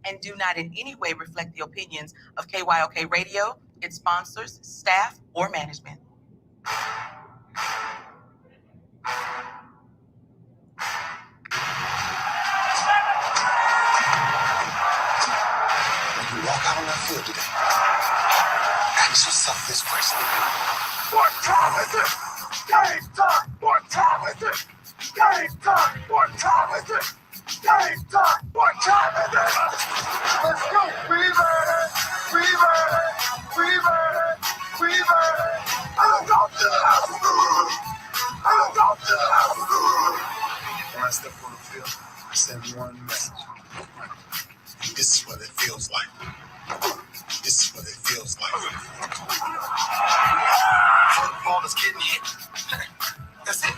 and do not in any way reflect the opinions of KYOK Radio, its sponsors, staff, or management. When you walk out on that field today, ask yourself this question. What time is it? Game time! What time is it? Game time! What time is it? Game time! What time is it? Let's go! We ready! We ready! We ready! We ready! I'm going to the house! I'm going to the house! When I step on the field, I send one message. This is what it feels like. This is what it feels like. Football is getting hit. That's it.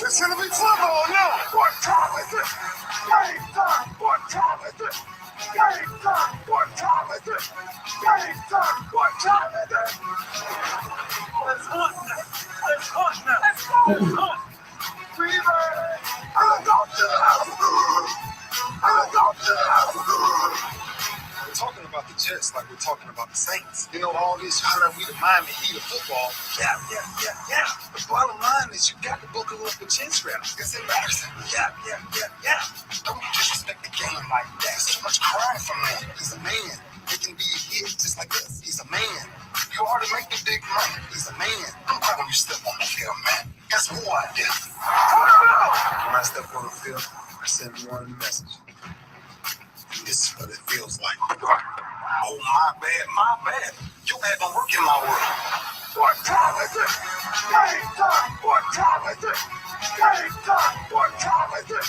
It's gonna be football now! What time is it? Game time! What time is it? Game time! What time is it? Game time! What time is it? Let's hunt now! Let's hunt now! Let's go! Let's hunt! We ready? I'm going to the house! I'm going to the house! We're talking about the Jets like we're talking about the Saints. You know, all this hollering, we the Miami Heat of football. Yeah. The bottom line is you got to buckle up with chin straps. It's embarrassing. Yeah. Don't disrespect the game like that. So much crying from man. He's a man. He can be a hit just like us. He's a man. You already make the big money. He's a man. I'm proud when you step on the field, man. That's who I am. When I step on the field, I send one message. This is what it feels like. Oh, my bad. You had to work in my world. What time is it? Game time. What time is it? Game time. What time is it?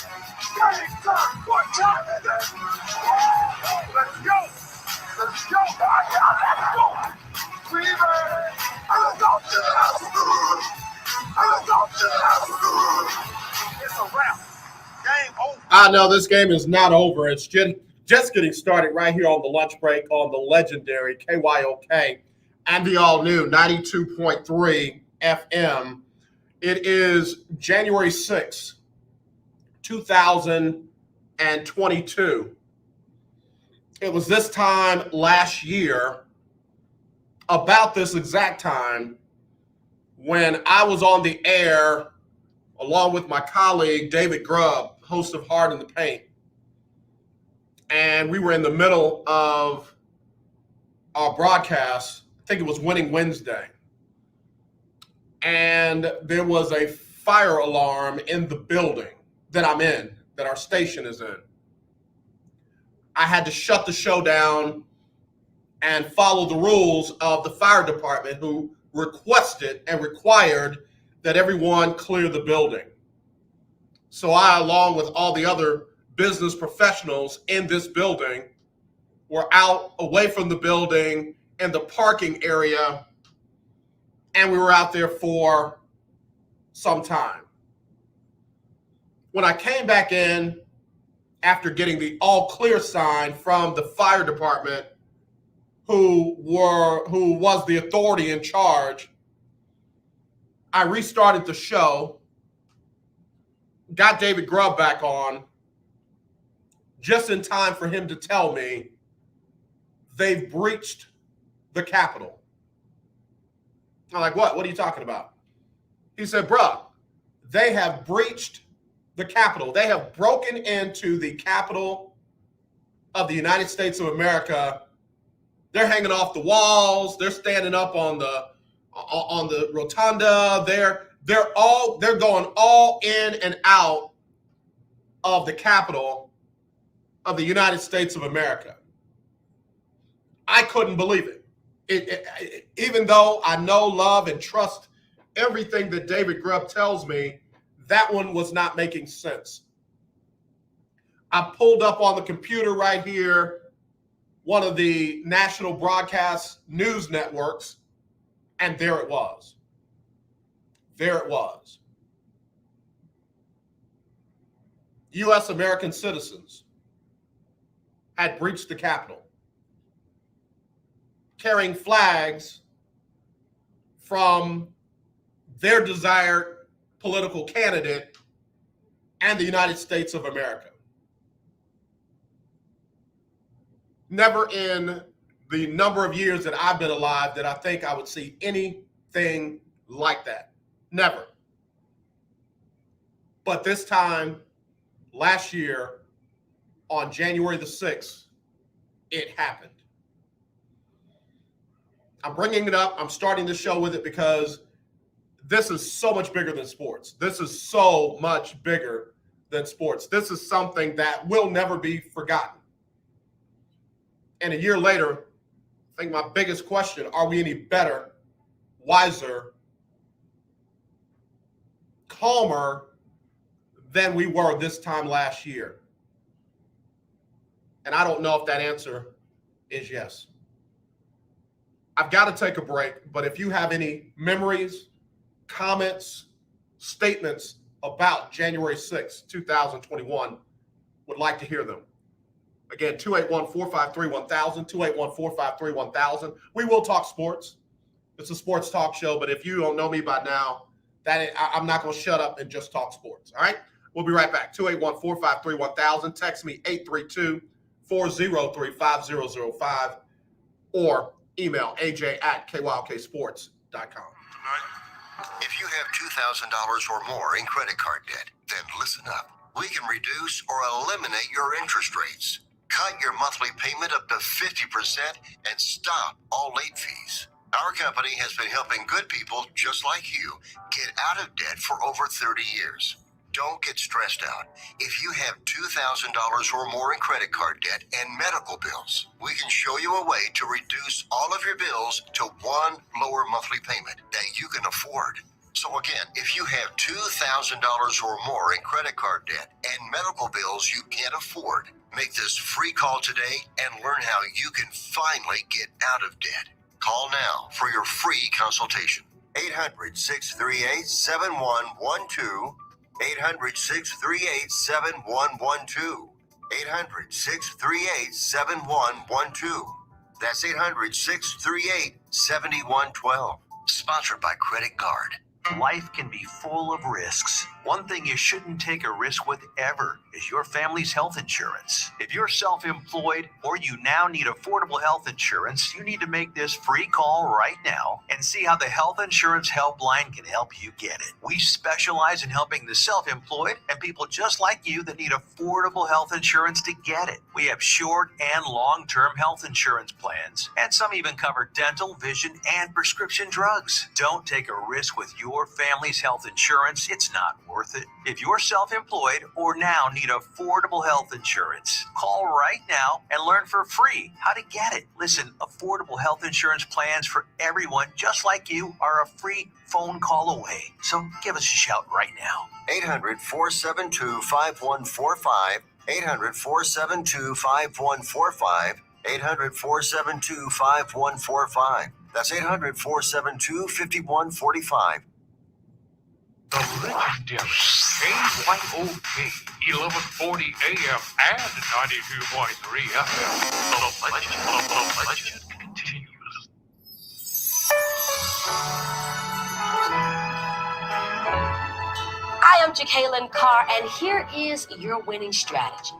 Game time. What time is it? Let's go. Let's go. Let's go. We ready? I'm going to the house. I'm going to the house. It's a wrap. Game over. I know this game is not over. It's just getting started right here on the lunch break on the legendary KYOK and the all-new 92.3 FM. It is January 6th, 2022. It was this time last year, about this exact time, when I was on the air along with my colleague David Grubb, host of Hard in the Paint. And we were in the middle of our broadcast. I think it was Winning Wednesday. And there was a fire alarm in the building that I'm in, that our station is in. I had to shut the show down and follow the rules of the fire department, who requested and required that everyone clear the building. So I, along with all the other business professionals in this building, were out away from the building in the parking area, and we were out there for some time. When I came back in after getting the all clear sign from the fire department, who was the authority in charge, I restarted the show, got David Grubb back on, just in time for him to tell me they've breached the Capitol. I'm like, what? What are you talking about? He said, bruh, they have breached the Capitol. They have broken into the Capitol of the United States of America. They're hanging off the walls. They're standing up on the rotunda. They're going all in and out of the Capitol of the United States of America. I couldn't believe it. Even though I know, love, and trust everything that David Grubb tells me, that one was not making sense. I pulled up on the computer right here one of the national broadcast news networks, and there it was. There it was. U.S. American citizens had breached the Capitol, carrying flags from their desired political candidate and the United States of America. Never in the number of years that I've been alive did I think I would see anything like that. Never. But this time, last year, on January the 6th, it happened. I'm bringing it up. I'm starting the show with it because this is so much bigger than sports. This is so much bigger than sports. This is something that will never be forgotten. And a year later, I think my biggest question, are we any better, wiser, calmer than we were this time last year? And I don't know if that answer is yes. I've got to take a break, but if you have any memories, comments, statements about January 6th, 2021, would like to hear them. Again, 281-453-1000, 281-453-1000. We will talk sports. It's a sports talk show, but if you don't know me by now, I'm not going to shut up and just talk sports, all right? We'll be right back. 281-453-1000. Text me 832-403-5005 or email aj@kyoksports.com. If you have $2,000 or more in credit card debt, then listen up. We can reduce or eliminate your interest rates. Cut your monthly payment up to 50% and stop all late fees. Our company has been helping good people just like you get out of debt for over 30 years. Don't get stressed out. If you have $2,000 or more in credit card debt and medical bills, we can show you a way to reduce all of your bills to one lower monthly payment that you can afford. So again, if you have $2,000 or more in credit card debt and medical bills you can't afford, make this free call today and learn how you can finally get out of debt. Call now for your free consultation. 800-638-7112. 800-638-7112. 800-638-7112. That's 800-638-7112. Sponsored by Credit Card. Life can be full of risks. One thing you shouldn't take a risk with ever is your family's health insurance. If you're self-employed or you now need affordable health insurance, you need to make this free call right now and see how the Health Insurance Helpline can help you get it. We specialize in helping the self-employed and people just like you that need affordable health insurance to get it. We have short and long-term health insurance plans, and some even cover dental, vision, and prescription drugs. Don't take a risk with your family's health insurance. It's not worth it. If you're self-employed or now need affordable health insurance, call right now and learn for free how to get it. Listen, affordable health insurance plans for everyone just like you are a free phone call away. So give us a shout right now. 800-472-5145. 800-472-5145. 800-472-5145. That's 800-472-5145. The legendary KYOK 1140 AM and 92.3 FM. The legend continues. Hi, I'm Jacqueline Carr, and here is your winning strategy.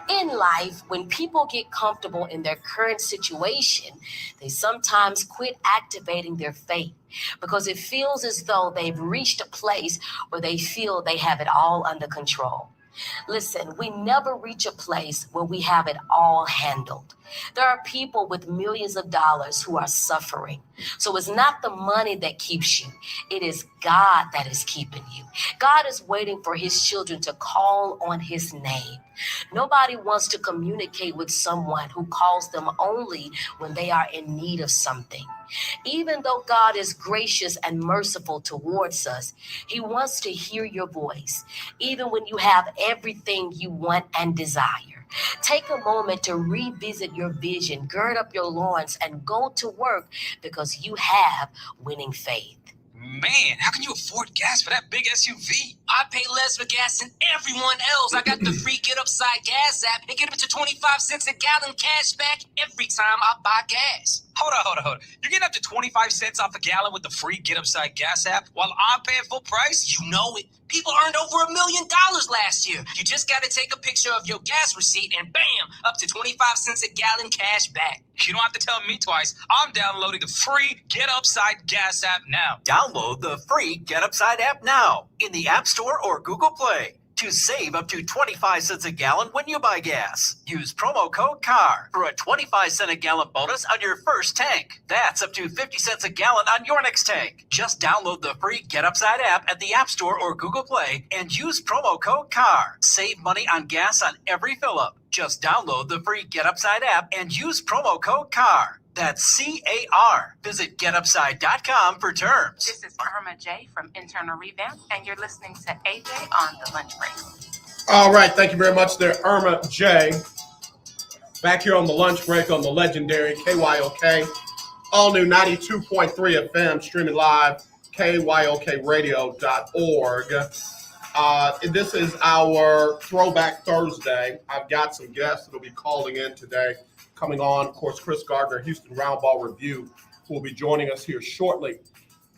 In life, when people get comfortable in their current situation, they sometimes quit activating their faith because it feels as though they've reached a place where they feel they have it all under control. Listen, we never reach a place where we have it all handled. There are people with millions of dollars who are suffering. So it's not the money that keeps you. It is God that is keeping you. God is waiting for his children to call on his name. Nobody wants to communicate with someone who calls them only when they are in need of something. Even though God is gracious and merciful towards us, he wants to hear your voice, even when you have everything you want and desire. Take a moment to revisit your vision, gird up your loins, and go to work because you have winning faith. Man, how can you afford gas for that big SUV? I pay less for gas than everyone else. I got the free Get Upside Gas app and get up to 25 cents a gallon cash back every time I buy gas. Hold on. You're getting up to 25 cents off a gallon with the free Get Upside Gas app while I'm paying full price? You know it. People earned over $1 million last year. You just got to take a picture of your gas receipt and bam, up to 25 cents a gallon cash back. You don't have to tell me twice. I'm downloading the free Get Upside Gas app now. Download the free Get Upside app now in the App Store or Google Play to save up to 25 cents a gallon when you buy gas. Use promo code CAR for a 25-cent a gallon bonus on your first tank. That's up to 50 cents a gallon on your next tank. Just download the free Get Upside app at the App Store or Google Play and use promo code CAR. Save money on gas on every fill-up. Just download the free Get Upside app and use promo code CAR. That's CAR. Visit getupside.com for terms. This is Irma J from Internal Revamp, and you're listening to AJ on the Lunch Break. All right, thank you very much there, Irma J. Back here on the Lunch Break on the legendary KYOK. All new 92.3 FM, streaming live, kyokradio.org. This is our Throwback Thursday. I've got some guests that will be calling in today. Coming on, of course, Kris Gardner, Houston Roundball Review, who will be joining us here shortly.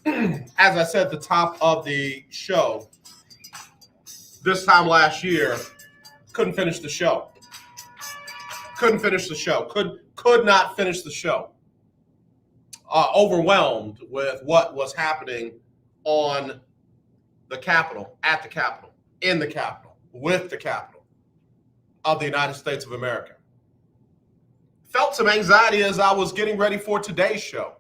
As I said at the top of the show, this time last year, couldn't finish the show. Could not finish the show. Overwhelmed with what was happening on the Capitol, at the Capitol, in the Capitol, with the Capitol of the United States of America. Felt some anxiety as I was getting ready for today's show.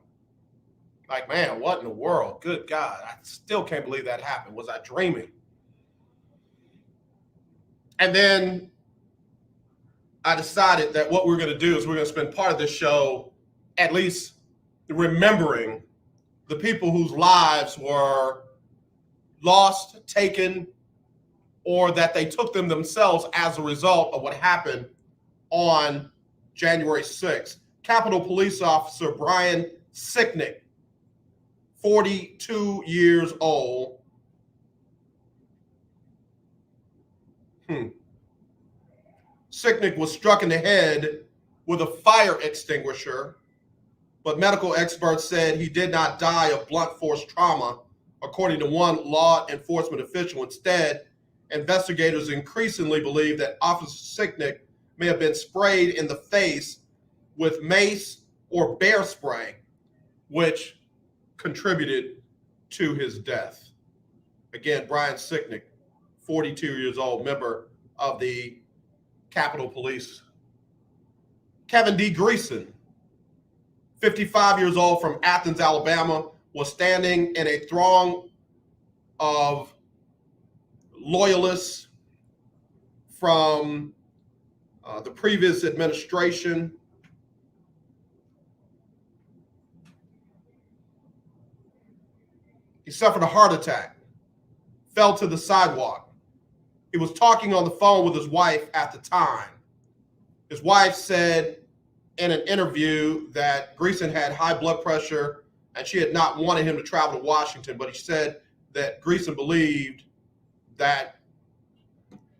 Like, man, what in the world? Good God. I still can't believe that happened. Was I dreaming? And then I decided that what we're going to do is we're going to spend part of this show at least remembering the people whose lives were lost, taken, or that they took them themselves as a result of what happened on January 6th. Capitol Police Officer Brian Sicknick, 42 years old. Sicknick was struck in the head with a fire extinguisher, but medical experts said he did not die of blunt force trauma, according to one law enforcement official. Instead, investigators increasingly believe that Officer Sicknick may have been sprayed in the face with mace or bear spray, which contributed to his death. Again, Brian Sicknick, 42 years old, member of the Capitol Police. Kevin D. Greason, 55 years old, from Athens, Alabama, was standing in a throng of loyalists from the previous administration. He suffered a heart attack, fell to the sidewalk. He was talking on the phone with his wife at the time. His wife said in an interview that Greason had high blood pressure and she had not wanted him to travel to Washington, but he said that Greason believed that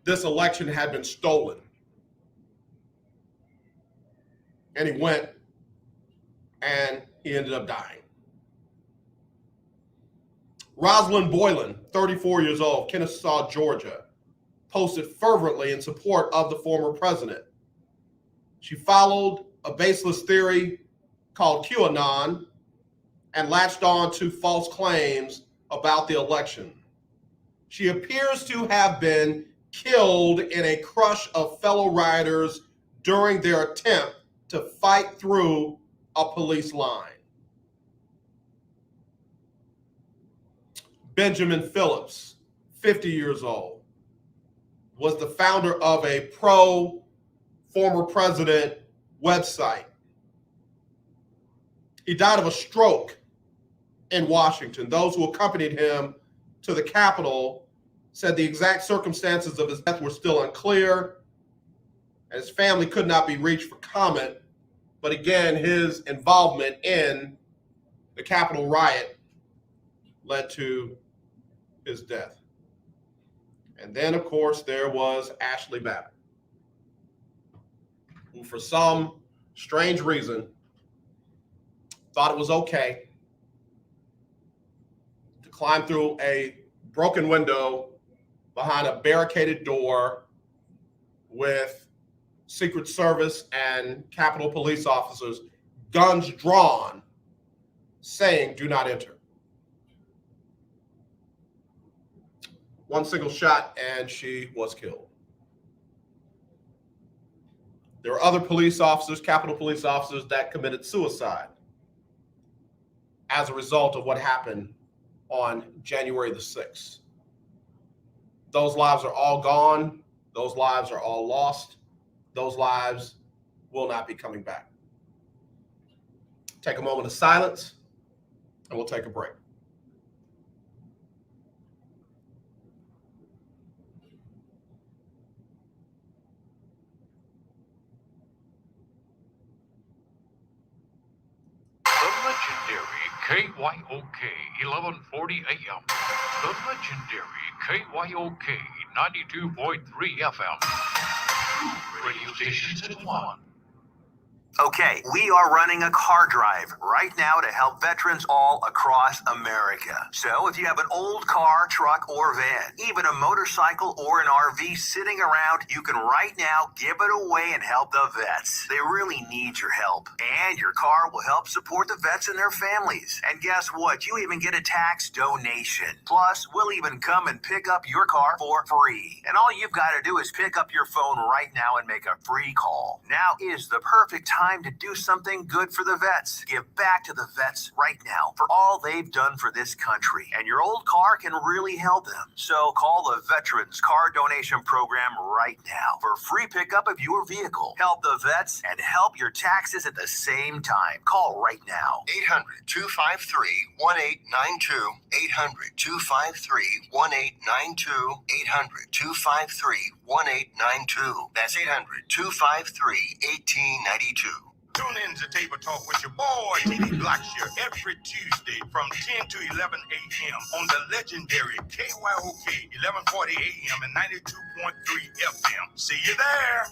this election had been stolen. And he went and he ended up dying. Rosalind Boylan, 34 years old, Kennesaw, Georgia, posted fervently in support of the former president. She followed a baseless theory called QAnon and latched on to false claims about the election. She appears to have been killed in a crush of fellow rioters during their attempt to fight through a police line. Benjamin Phillips, 50 years old, was the founder of a pro-former president website. He died of a stroke in Washington. Those who accompanied him to the Capitol said the exact circumstances of his death were still unclear, and his family could not be reached for comment. But again, his involvement in the Capitol riot led to his death. And then, of course, there was Ashley Babbitt, who for some strange reason thought it was okay to climb through a broken window behind a barricaded door with Secret Service and Capitol Police officers, guns drawn, saying, "Do not enter." One single shot, and she was killed. There were other police officers, Capitol Police officers, that committed suicide as a result of what happened on January the 6th. Those lives are all gone. Those lives are all lost. Those lives will not be coming back. Take a moment of silence, and we'll take a break. The legendary KYOK 1140 AM. The legendary KYOK 92.3 FM. Radio stations in one. Okay, we are running a car drive right now to help veterans all across America. So if you have an old car, truck, or van, even a motorcycle or an RV sitting around, you can right now give it away and help the vets. They really need your help. And your car will help support the vets and their families. And guess what? You even get a tax donation. Plus, we'll even come and pick up your car for free. And all you've got to do is pick up your phone right now and make a free call. Now is the perfect time to do something good for the vets. Give back to the vets right now for all they've done for this country. And your old car can really help them. So call the Veterans Car Donation Program right now for free pickup of your vehicle. Help the vets and help your taxes at the same time. Call right now. 800-253-1892. 800-253-1892. 800-253-1892. That's 800-253-1892. Tune in to Table Talk with your boy, T.D. Blackshear, every Tuesday from 10 to 11 a.m. on the legendary KYOK 1140 a.m. and 92.3 FM. See you there.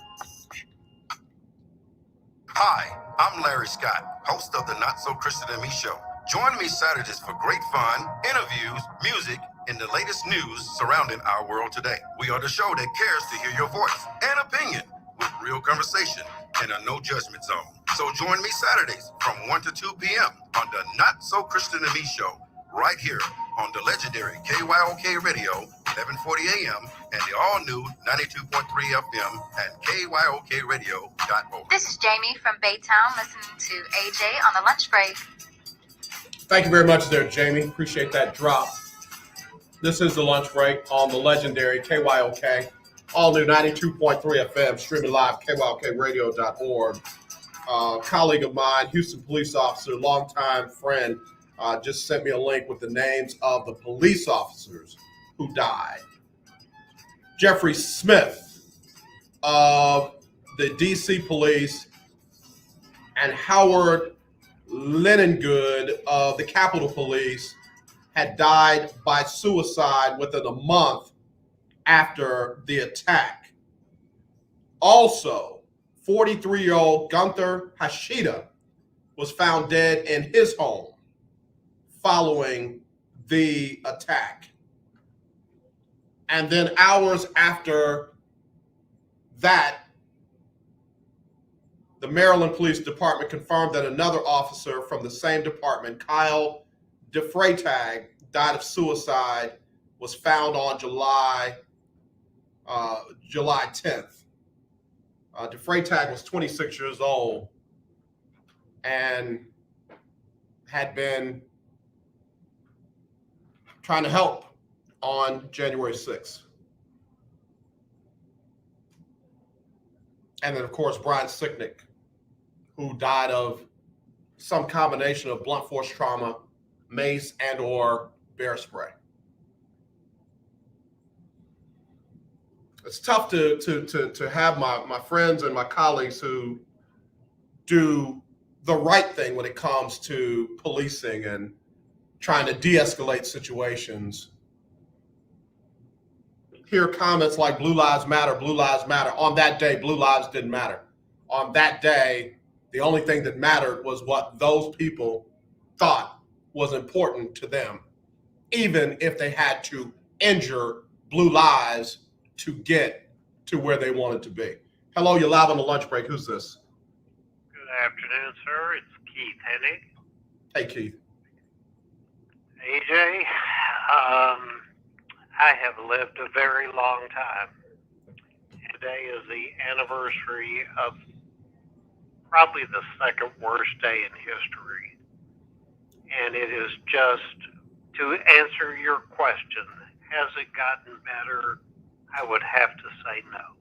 Hi, I'm Larry Scott, host of the Not So Christian and Me show. Join me Saturdays for great fun, interviews, music, and the latest news surrounding our world today. We are the show that cares to hear your voice and opinion with real conversation in a no judgment zone. So join me Saturdays from 1 to 2 p.m. on the Not So Christian and Me show, right here on the legendary KYOK Radio, 1140 a.m. and the all-new 92.3 FM at KYOKradio.org. This is Jamie from Baytown listening to AJ on the lunch break. Thank you very much there, Jamie. Appreciate that drop. This is the lunch break on the legendary KYOK, all new 92.3 FM, streaming live, KYOKradio.org. Colleague of mine, Houston police officer, longtime friend, just sent me a link with the names of the police officers who died. Jeffrey Smith of the DC Police and Howard Lenengood of the Capitol Police had died by suicide within a month after the attack. Also, 43-year-old Gunther Hashida was found dead in his home following the attack. And then hours after that, the Maryland Police Department confirmed that another officer from the same department, Kyle DeFreytag, died of suicide, was found on July 10th. DeFreytag was 26 years old and had been trying to help on January 6th. And then, of course, Brian Sicknick, who died of some combination of blunt force trauma, mace, and or bear spray. It's tough to have my friends and my colleagues who do the right thing when it comes to policing and trying to de-escalate situations. Hear comments like Blue Lives Matter, Blue Lives Matter. On that day, Blue Lives didn't matter. On that day, the only thing that mattered was what those people thought was important to them, even if they had to injure blue lies to get to where they wanted to be. Hello, you're live on the lunch break. Who's this? Good afternoon, sir. It's Keith Hennig. Hey, Keith. AJ, I have lived a very long time. Today is the anniversary of probably the second worst day in history. And it is just, to answer your question, has it gotten better? I would have to say no.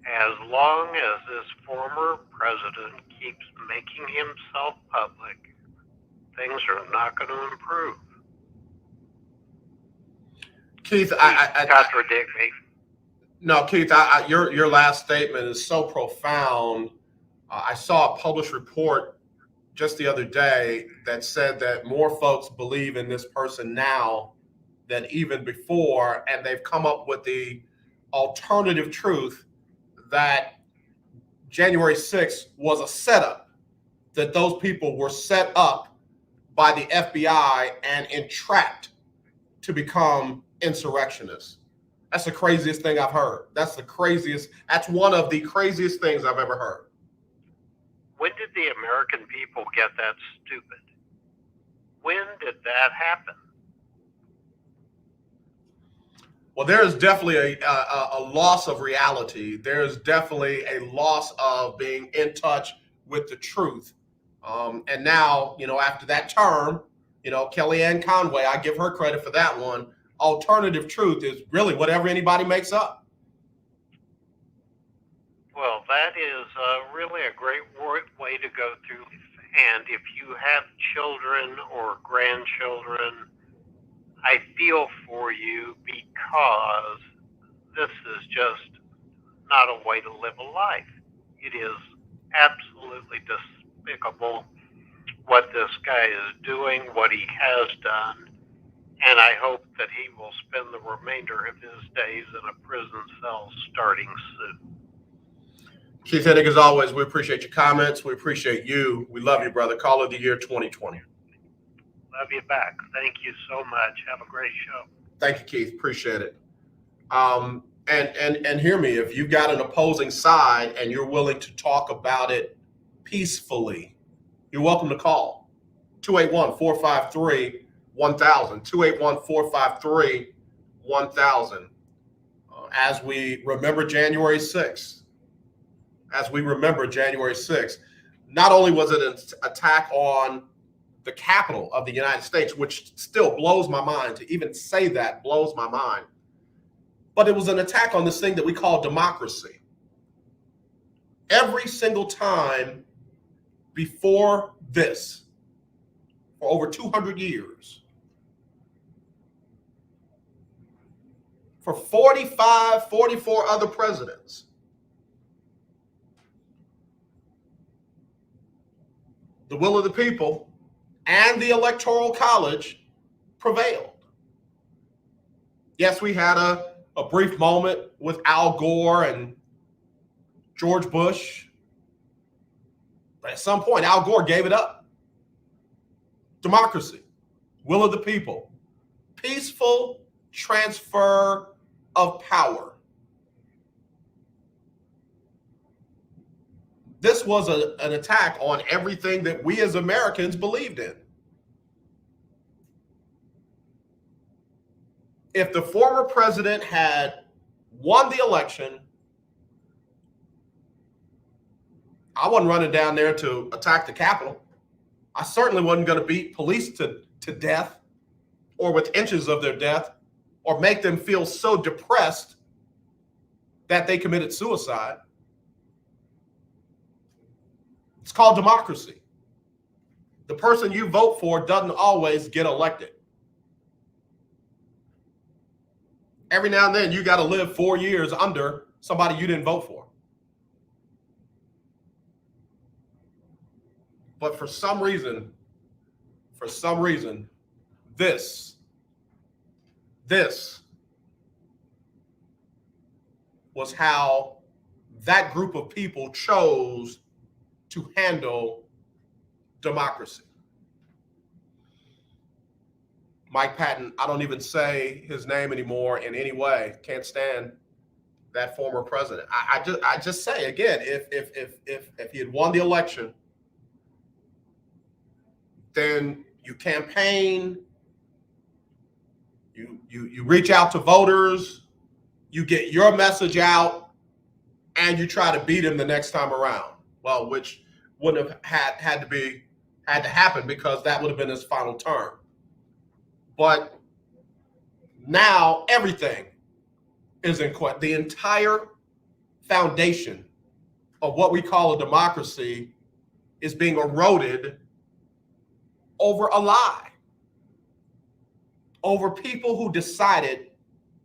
As long as this former president keeps making himself public, things are not going to improve. Keith, I contradict me. No, Keith, your last statement is so profound. I saw a published report just the other day that said that more folks believe in this person now than even before, and they've come up with the alternative truth that January 6th was a setup, that those people were set up by the FBI and entrapped to become insurrectionists. That's the craziest thing I've heard. That's one of the craziest things I've ever heard. When did the American people get that stupid? When did that happen? Well, there is definitely a loss of reality. There is definitely a loss of being in touch with the truth. And now, after that term, Kellyanne Conway, I give her credit for that one. Alternative truth is really whatever anybody makes up. Well, that is really a great way to go through. And if you have children or grandchildren, I feel for you, because this is just not a way to live a life. It is absolutely despicable what this guy is doing, what he has done, and I hope that he will spend the remainder of his days in a prison cell starting soon. Keith Hennig, as always, we appreciate your comments. We appreciate you. We love you, brother. Call of the year 2020. Love you back. Thank you so much. Have a great show. Thank you, Keith. Appreciate it. And hear me, if you've got an opposing side and you're willing to talk about it peacefully, you're welcome to call 281-453-1000, 281-453-1000. As we remember January 6th, not only was it an attack on the capital of the United States, which still blows my mind. To even say that blows my mind. But it was an attack on this thing that we call democracy. Every single time before this, for over 200 years, for 44 other presidents, the will of the people and the Electoral College prevailed. Yes, we had a brief moment with Al Gore and George Bush, but at some point, Al Gore gave it up. Democracy, will of the people, peaceful transfer of power. This was an attack on everything that we as Americans believed in. If the former president had won the election, I wasn't running down there to attack the Capitol. I certainly wasn't going to beat police to death or with inches of their death or make them feel so depressed that they committed suicide. It's called democracy. The person you vote for doesn't always get elected. Every now and then, you got to live 4 years under somebody you didn't vote for. But for some reason, this was how that group of people chose to handle democracy. Mike Patton, I don't even say his name anymore in any way. Can't stand that former president. I just say again, if he had won the election, then you campaign, you reach out to voters, you get your message out, and you try to beat him the next time around. Well, which wouldn't have had to happen because that would have been his final term. But now everything is in question. The entire foundation of what we call a democracy is being eroded over a lie, over people who decided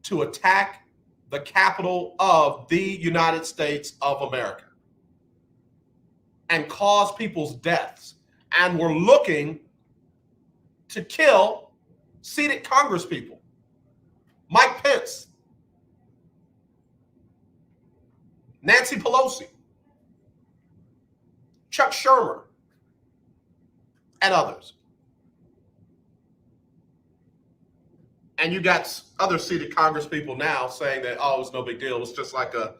to attack the capital of the United States of America and cause people's deaths, and were looking to kill seated Congress people. Mike Pence, Nancy Pelosi, Chuck Schumer, and others. And you got other seated Congress people now saying that, oh, it was no big deal. It was just like a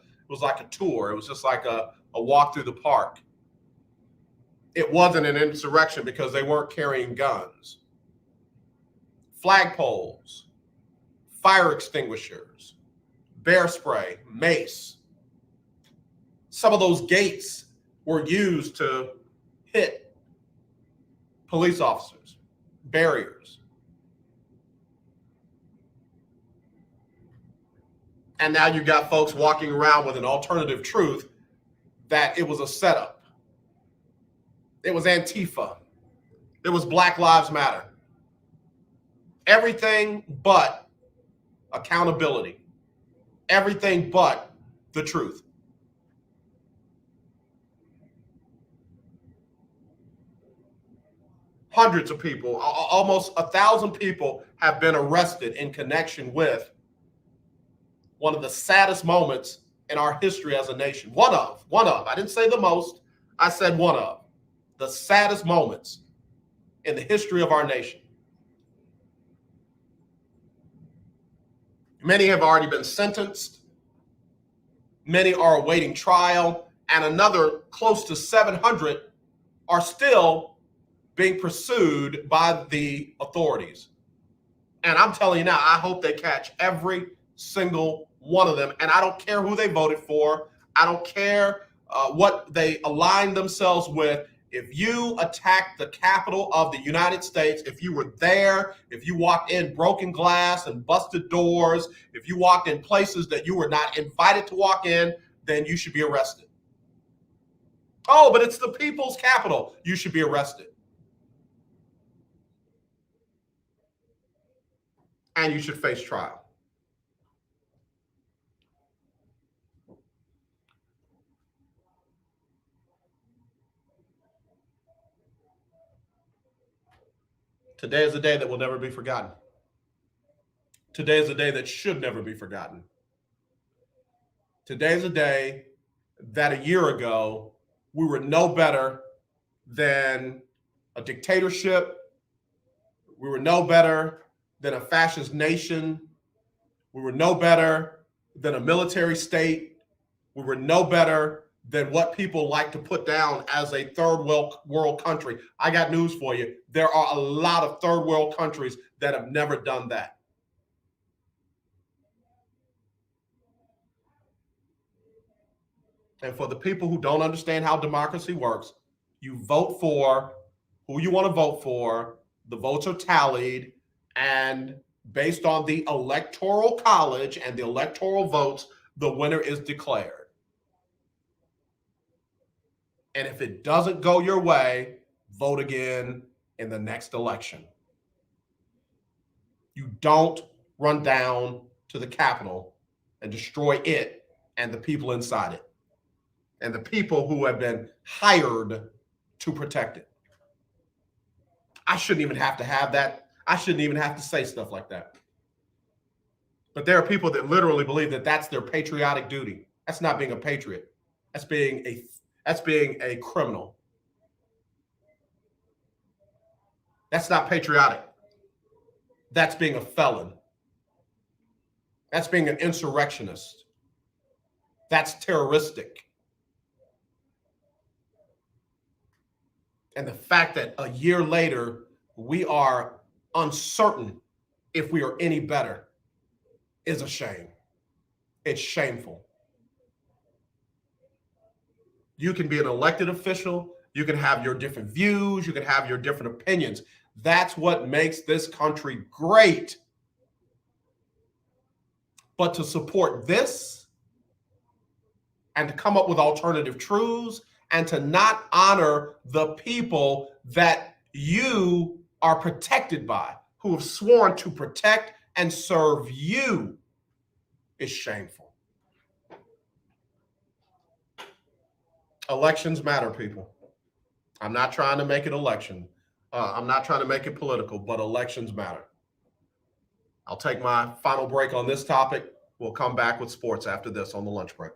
tour. It was just like a walk through the park. It wasn't an insurrection because they weren't carrying guns. Flagpoles, fire extinguishers, bear spray, mace. Some of those gates were used to hit police officers, barriers. And now you got folks walking around with an alternative truth that it was a setup. It was Antifa. It was Black Lives Matter. Everything but accountability. Everything but the truth. Hundreds of people, almost 1,000 people have been arrested in connection with one of the saddest moments in our history as a nation. One of. I didn't say the most. I said one of the saddest moments in the history of our nation. Many have already been sentenced. Many are awaiting trial, and another close to 700 are still being pursued by the authorities. And I'm telling you now, I hope they catch every single one of them. And I don't care who they voted for. I don't care what they aligned themselves with. If you attacked the Capitol of the United States, if you were there, if you walked in broken glass and busted doors, if you walked in places that you were not invited to walk in, then you should be arrested. Oh, but it's the people's capital. You should be arrested. And you should face trial. Today is a day that will never be forgotten. Today is a day that should never be forgotten. Today is a day that a year ago we were no better than a dictatorship. We were no better than a fascist nation. We were no better than a military state. We were no better than what people like to put down as a third world country. I got news for you. There are a lot of third world countries that have never done that. And for the people who don't understand how democracy works, you vote for who you want to vote for, the votes are tallied, and based on the electoral college and the electoral votes, the winner is declared. And if it doesn't go your way, vote again in the next election. You don't run down to the Capitol and destroy it and the people inside it and the people who have been hired to protect it. I shouldn't even have to have that. I shouldn't even have to say stuff like that. But there are people that literally believe that that's their patriotic duty. That's not being a patriot. That's being a criminal. That's not patriotic. That's being a felon. That's being an insurrectionist. That's terroristic. And the fact that a year later, we are uncertain if we are any better is a shame. It's shameful. You can be an elected official. You can have your different views. You can have your different opinions. That's what makes this country great. But to support this and to come up with alternative truths and to not honor the people that you are protected by, who have sworn to protect and serve you, is shameful. Elections matter, people. I'm not trying to make it election. I'm not trying to make it political, but elections matter. I'll take my final break on this topic. We'll come back with sports after this on the lunch break.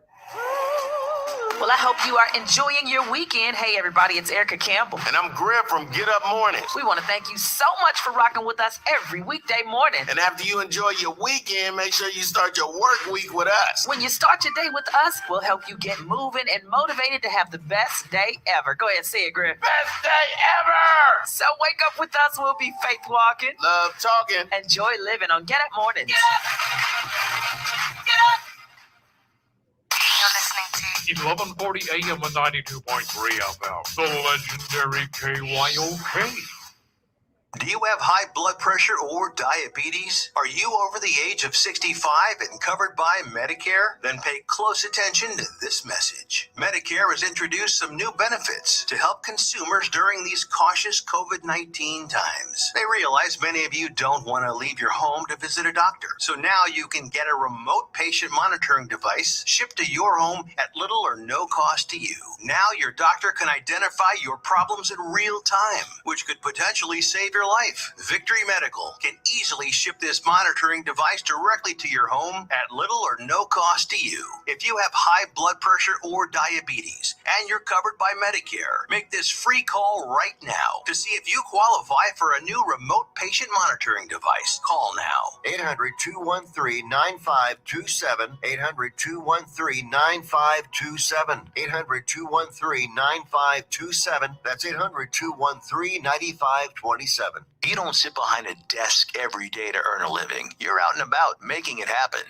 Well, I hope you are enjoying your weekend. Hey, everybody, it's Erica Campbell. And I'm Griff from Get Up Mornings. We want to thank you so much for rocking with us every weekday morning. And after you enjoy your weekend, make sure you start your work week with us. When you start your day with us, we'll help you get moving and motivated to have the best day ever. Go ahead, say it, Griff. Best day ever! So wake up with us. We'll be faith walking, Love talking, enjoy living on Get Up Mornings. Get up! You're listening to 1140 AM and 92.3 FM. The legendary KYOK. Do you have high blood pressure or diabetes? Are you over the age of 65 and covered by Medicare? Then pay close attention to this message. Medicare has introduced some new benefits to help consumers during these cautious COVID-19 times. They realize many of you don't want to leave your home to visit a doctor. So now you can get a remote patient monitoring device shipped to your home at little or no cost to you. Now your doctor can identify your problems in real time, which could potentially save your life. Victory Medical can easily ship this monitoring device directly to your home at little or no cost to you. If you have high blood pressure or diabetes and you're covered by Medicare, make this free call right now to see if you qualify for a new remote patient monitoring device. Call now. 800-213-9527. 800-213-9527. 800-213-9527. That's 800-213-9527. You don't sit behind a desk every day to earn a living. You're out and about making it happen.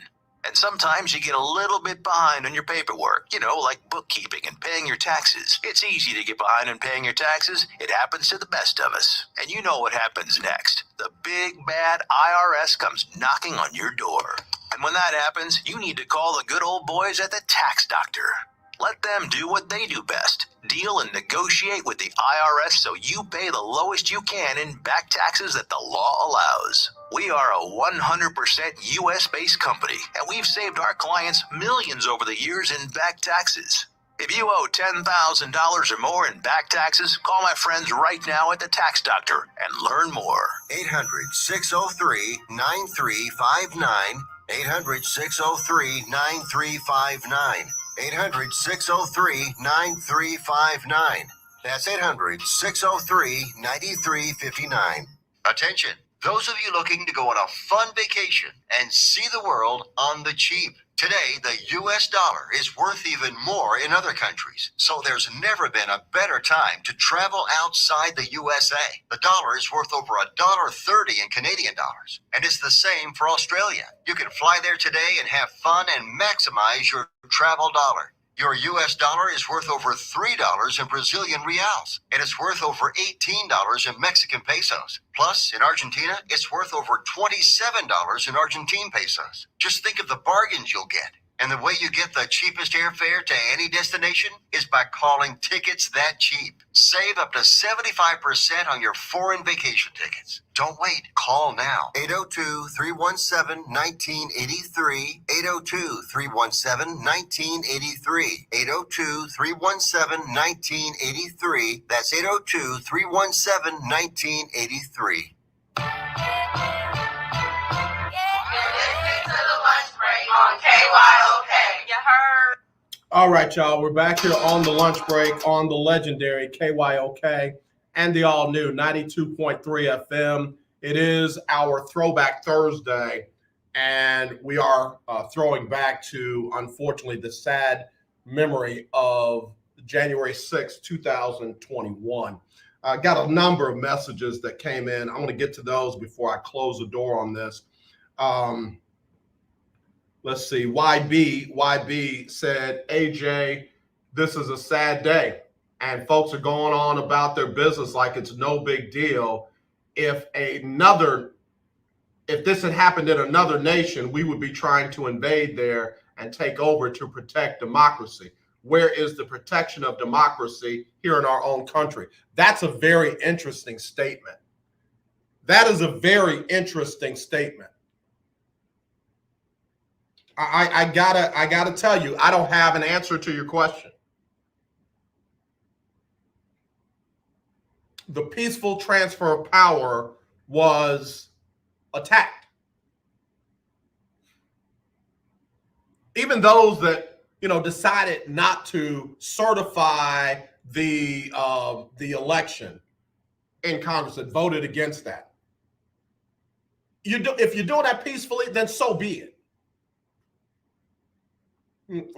And sometimes you get a little bit behind on your paperwork, like bookkeeping and paying your taxes. It's easy to get behind on paying your taxes. It happens to the best of us. And you know what happens next. The big bad IRS comes knocking on your door. And when that happens, you need to call the good old boys at the Tax Doctor. Let them do what they do best. Deal and negotiate with the IRS so you pay the lowest you can in back taxes that the law allows. We are a 100% U.S.-based company, and we've saved our clients millions over the years in back taxes. If you owe $10,000 or more in back taxes, call my friends right now at the Tax Doctor and learn more. 800-603-9359. 800-603-9359. 800-603-9359. That's 800-603-9359. Attention, those of you looking to go on a fun vacation and see the world on the cheap. Today, the U.S. dollar is worth even more in other countries, so there's never been a better time to travel outside the USA. The dollar is worth over $1.30 in Canadian dollars, and it's the same for Australia. You can fly there today and have fun and maximize your travel dollar. Your U.S. dollar is worth over $3 in Brazilian reals, and it's worth over $18 in Mexican pesos. Plus, in Argentina, it's worth over $27 in Argentine pesos. Just think of the bargains you'll get. And the way you get the cheapest airfare to any destination is by calling Tickets That Cheap. Save up to 75% on your foreign vacation tickets. Don't wait. Call now. 802-317-1983. 802-317-1983. 802-317-1983. That's 802-317-1983. On KYOK. You heard? All right, y'all. We're back here on the lunch break on the legendary KYOK and the all-new 92.3 FM. It is our Throwback Thursday, and we are throwing back to, unfortunately, the sad memory of January 6, 2021. I got a number of messages that came in. I want to get to those before I close the door on this. Let's see. YB said, AJ, this is a sad day, and folks are going on about their business like it's no big deal. If this had happened in another nation, we would be trying to invade there and take over to protect democracy. Where is the protection of democracy here in our own country? That's a very interesting statement. That is a very interesting statement. I gotta tell you, I don't have an answer to your question. The peaceful transfer of power was attacked. Even those that decided not to certify the election in Congress and voted against that. If you're doing that peacefully, then so be it.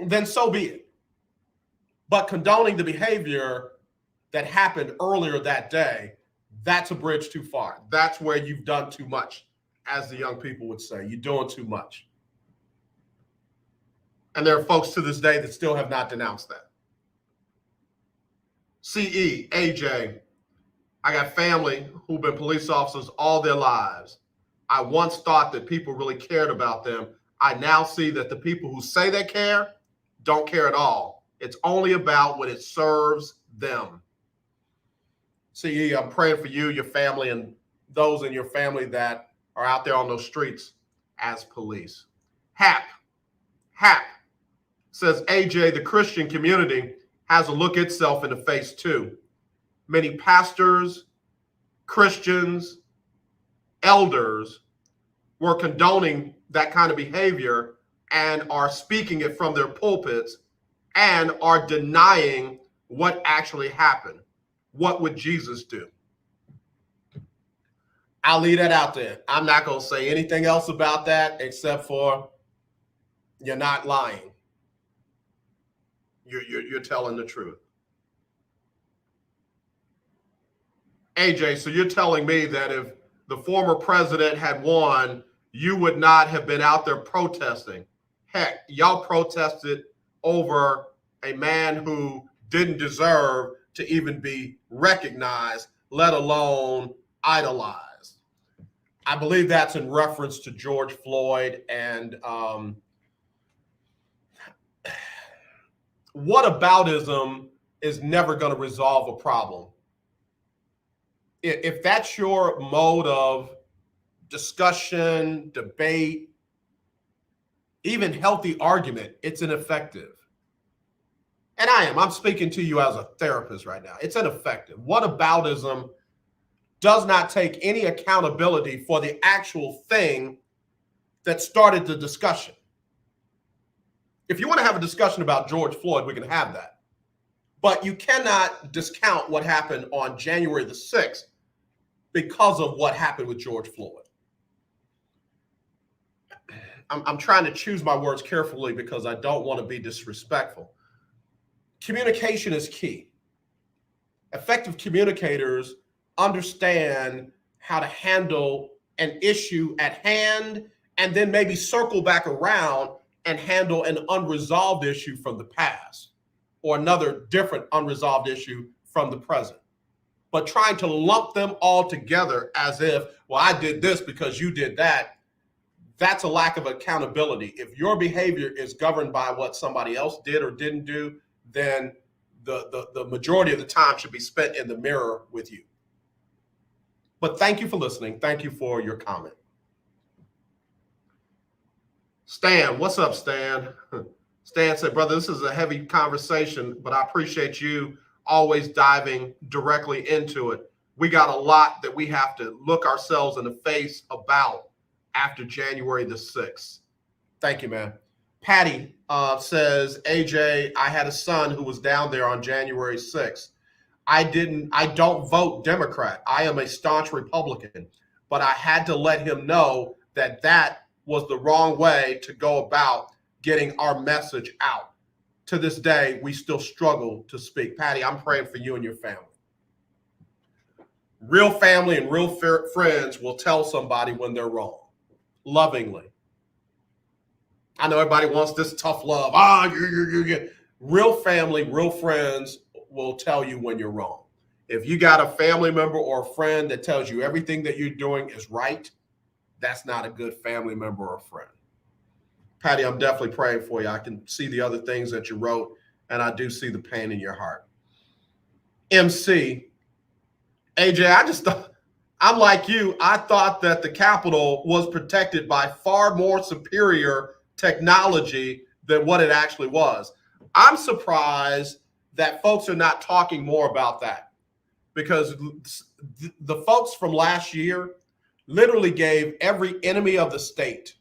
Then so be it. But condoning the behavior that happened earlier that day, that's a bridge too far. That's where you've done too much, as the young people would say. You're doing too much. And there are folks to this day that still have not denounced that. CE, AJ, I got family who've been police officers all their lives. I once thought that people really cared about them. I now see that the people who say they care don't care at all. It's only about what it serves them. CE, I'm praying for you, your family, and those in your family that are out there on those streets as police. Hap says, AJ, the Christian community has to look itself in the face too. Many pastors, Christians, elders were condoning that kind of behavior and are speaking it from their pulpits and are denying what actually happened. What would Jesus do? I'll leave that out there. I'm not going to say anything else about that except for you're not lying. You're telling the truth. AJ, so you're telling me that if the former president had won, you would not have been out there protesting. Heck, y'all protested over a man who didn't deserve to even be recognized, let alone idolized. I believe that's in reference to George Floyd. And whataboutism is never going to resolve a problem. If that's your mode of discussion, debate, even healthy argument, it's ineffective. And I'm speaking to you as a therapist right now. It's ineffective. Whataboutism does not take any accountability for the actual thing that started the discussion. If you want to have a discussion about George Floyd, we can have that. But you cannot discount what happened on January the 6th because of what happened with George Floyd. I'm trying to choose my words carefully because I don't want to be disrespectful. Communication is key. Effective communicators understand how to handle an issue at hand and then maybe circle back around and handle an unresolved issue from the past or another different unresolved issue from the present. But trying to lump them all together as if, well, I did this because you did that, that's a lack of accountability. If your behavior is governed by what somebody else did or didn't do, then the majority of the time should be spent in the mirror with you. But thank you for listening. Thank you for your comment. Stan, what's up, Stan? Stan said, brother, this is a heavy conversation, but I appreciate you always diving directly into it. We got a lot that we have to look ourselves in the face about after January the 6th. Thank you, man. Patty says, AJ, I had a son who was down there on January 6th. I don't vote Democrat. I am a staunch Republican. but I had to let him know that that was the wrong way to go about getting our message out. To this day, we still struggle to speak. Patty, I'm praying for you and your family. Real family and real friends will tell somebody when they're wrong, lovingly. I know everybody wants this tough love. Real family, real friends will tell you when you're wrong. If you got a family member or a friend that tells you everything that you're doing is right, that's not a good family member or friend. Patty, I'm definitely praying for you. I can see the other things that you wrote, and I do see the pain in your heart. MC, AJ, I just thought, I'm like you. I thought that the Capitol was protected by far more superior technology than what it actually was. I'm surprised that folks are not talking more about that, because the folks from last year literally gave every enemy of the state,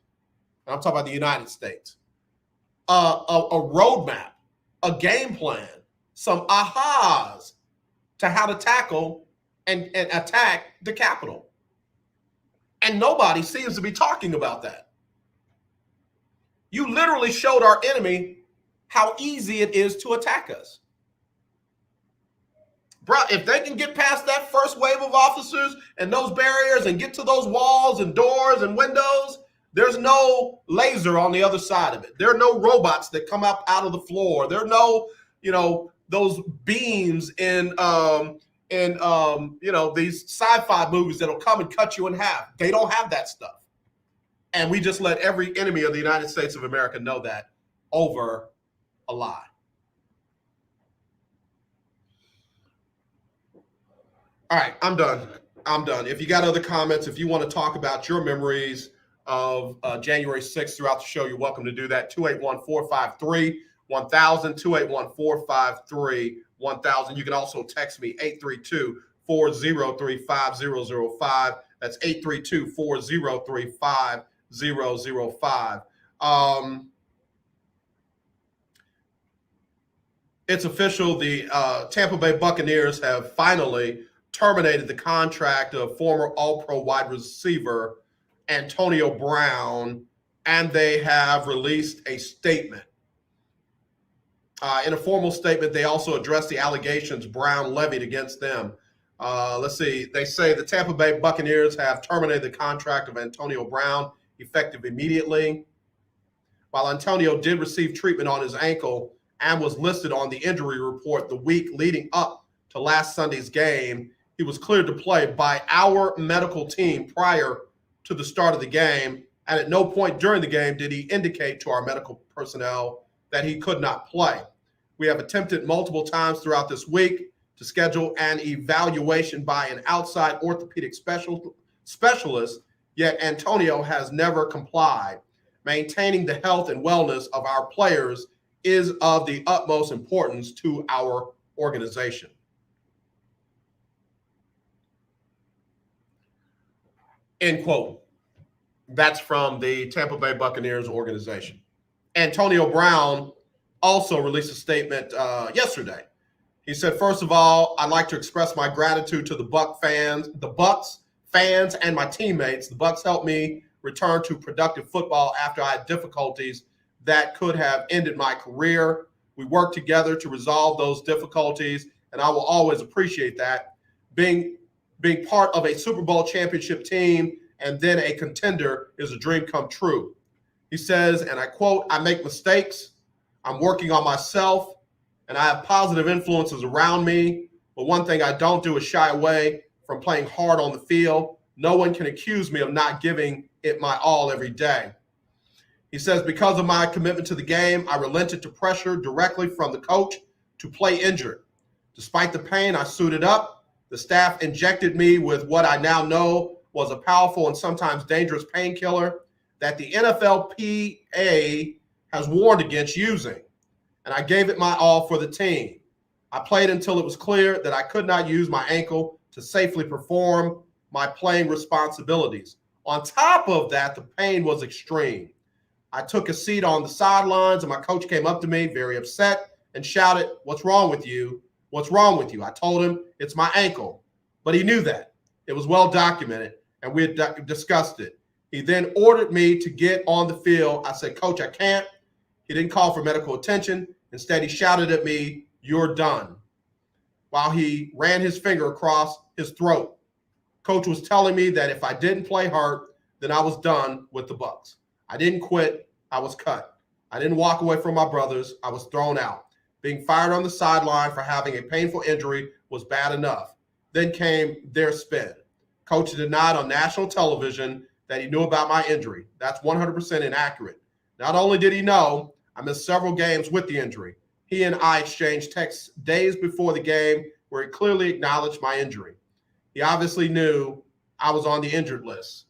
and I'm talking about the United States, a roadmap, a game plan, some ahas to how to tackle and attack the Capitol. And nobody seems to be talking about that. You literally showed our enemy how easy it is to attack us. Bro, if they can get past that first wave of officers and those barriers and get to those walls and doors and windows, there's no laser on the other side of it. There are no robots that come up out of the floor. There are no, those beams in these sci-fi movies that'll come and cut you in half. They don't have that stuff. And we just let every enemy of the United States of America know that over a lie. All right, I'm done. If you got other comments, if you want to talk about your memories of January 6th throughout the show, you're welcome to do that. 281-453-1000, 281-453-1000. You can also text me, 832-403-5005. That's 832-403-5005. It's official. The Tampa Bay Buccaneers have finally terminated the contract of former All-Pro wide receiver Antonio Brown, and they have released a statement. In a formal statement, they also addressed the allegations Brown levied against them. Let's see. They say the Tampa Bay Buccaneers have terminated the contract of Antonio Brown effective immediately. While Antonio did receive treatment on his ankle and was listed on the injury report the week leading up to last Sunday's game, he was cleared to play by our medical team prior to the start of the game, and at no point during the game did he indicate to our medical personnel that he could not play. We have attempted multiple times throughout this week to schedule an evaluation by an outside orthopedic specialist, yet Antonio has never complied. Maintaining the health and wellness of our players is of the utmost importance to our organization. End quote. That's from the Tampa Bay Buccaneers organization. Antonio Brown also released a statement yesterday. He said, first of all, I'd like to express my gratitude to the Bucs fans, and my teammates. The Bucs helped me return to productive football after I had difficulties that could have ended my career. We worked together to resolve those difficulties, and I will always appreciate that. Being part of a Super Bowl championship team and then a contender is a dream come true. He says, and I quote, I make mistakes. I'm working on myself, and I have positive influences around me. But one thing I don't do is shy away from playing hard on the field. No one can accuse me of not giving it my all every day. He says, because of my commitment to the game, I relented to pressure directly from the coach to play injured. Despite the pain, I suited up. The staff injected me with what I now know was a powerful and sometimes dangerous painkiller that the NFLPA has warned against using. And I gave it my all for the team. I played until it was clear that I could not use my ankle to safely perform my playing responsibilities. On top of that, the pain was extreme. I took a seat on the sidelines, and my coach came up to me, very upset, and shouted, "What's wrong with you? What's wrong with you?" I told him, "It's my ankle." But he knew that. It was well documented, and we had discussed it. He then ordered me to get on the field. I said, Coach, I can't. He didn't call for medical attention. Instead, he shouted at me, "You're done," while he ran his finger across his throat. Coach was telling me that if I didn't play hard, then I was done with the Bucs. I didn't quit. I was cut. I didn't walk away from my brothers. I was thrown out. Being fired on the sideline for having a painful injury was bad enough. Then came their spin. Coach denied on national television that he knew about my injury. That's 100% inaccurate. Not only did he know, I missed several games with the injury. He and I exchanged texts days before the game where he clearly acknowledged my injury. He obviously knew I was on the injured list.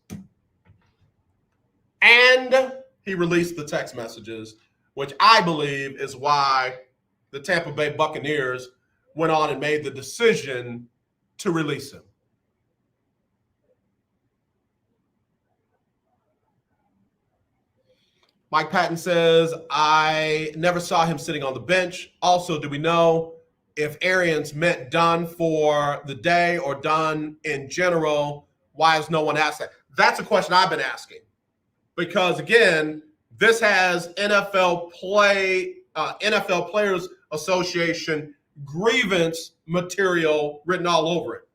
And he released the text messages, which I believe is why the Tampa Bay Buccaneers went on and made the decision to release him. Mike Patton says, I never saw him sitting on the bench. Also, do we know if Arians meant done for the day or done in general? Why has no one asked that? That's a question I've been asking. Because, again, this has NFL Players Association grievance material written all over it.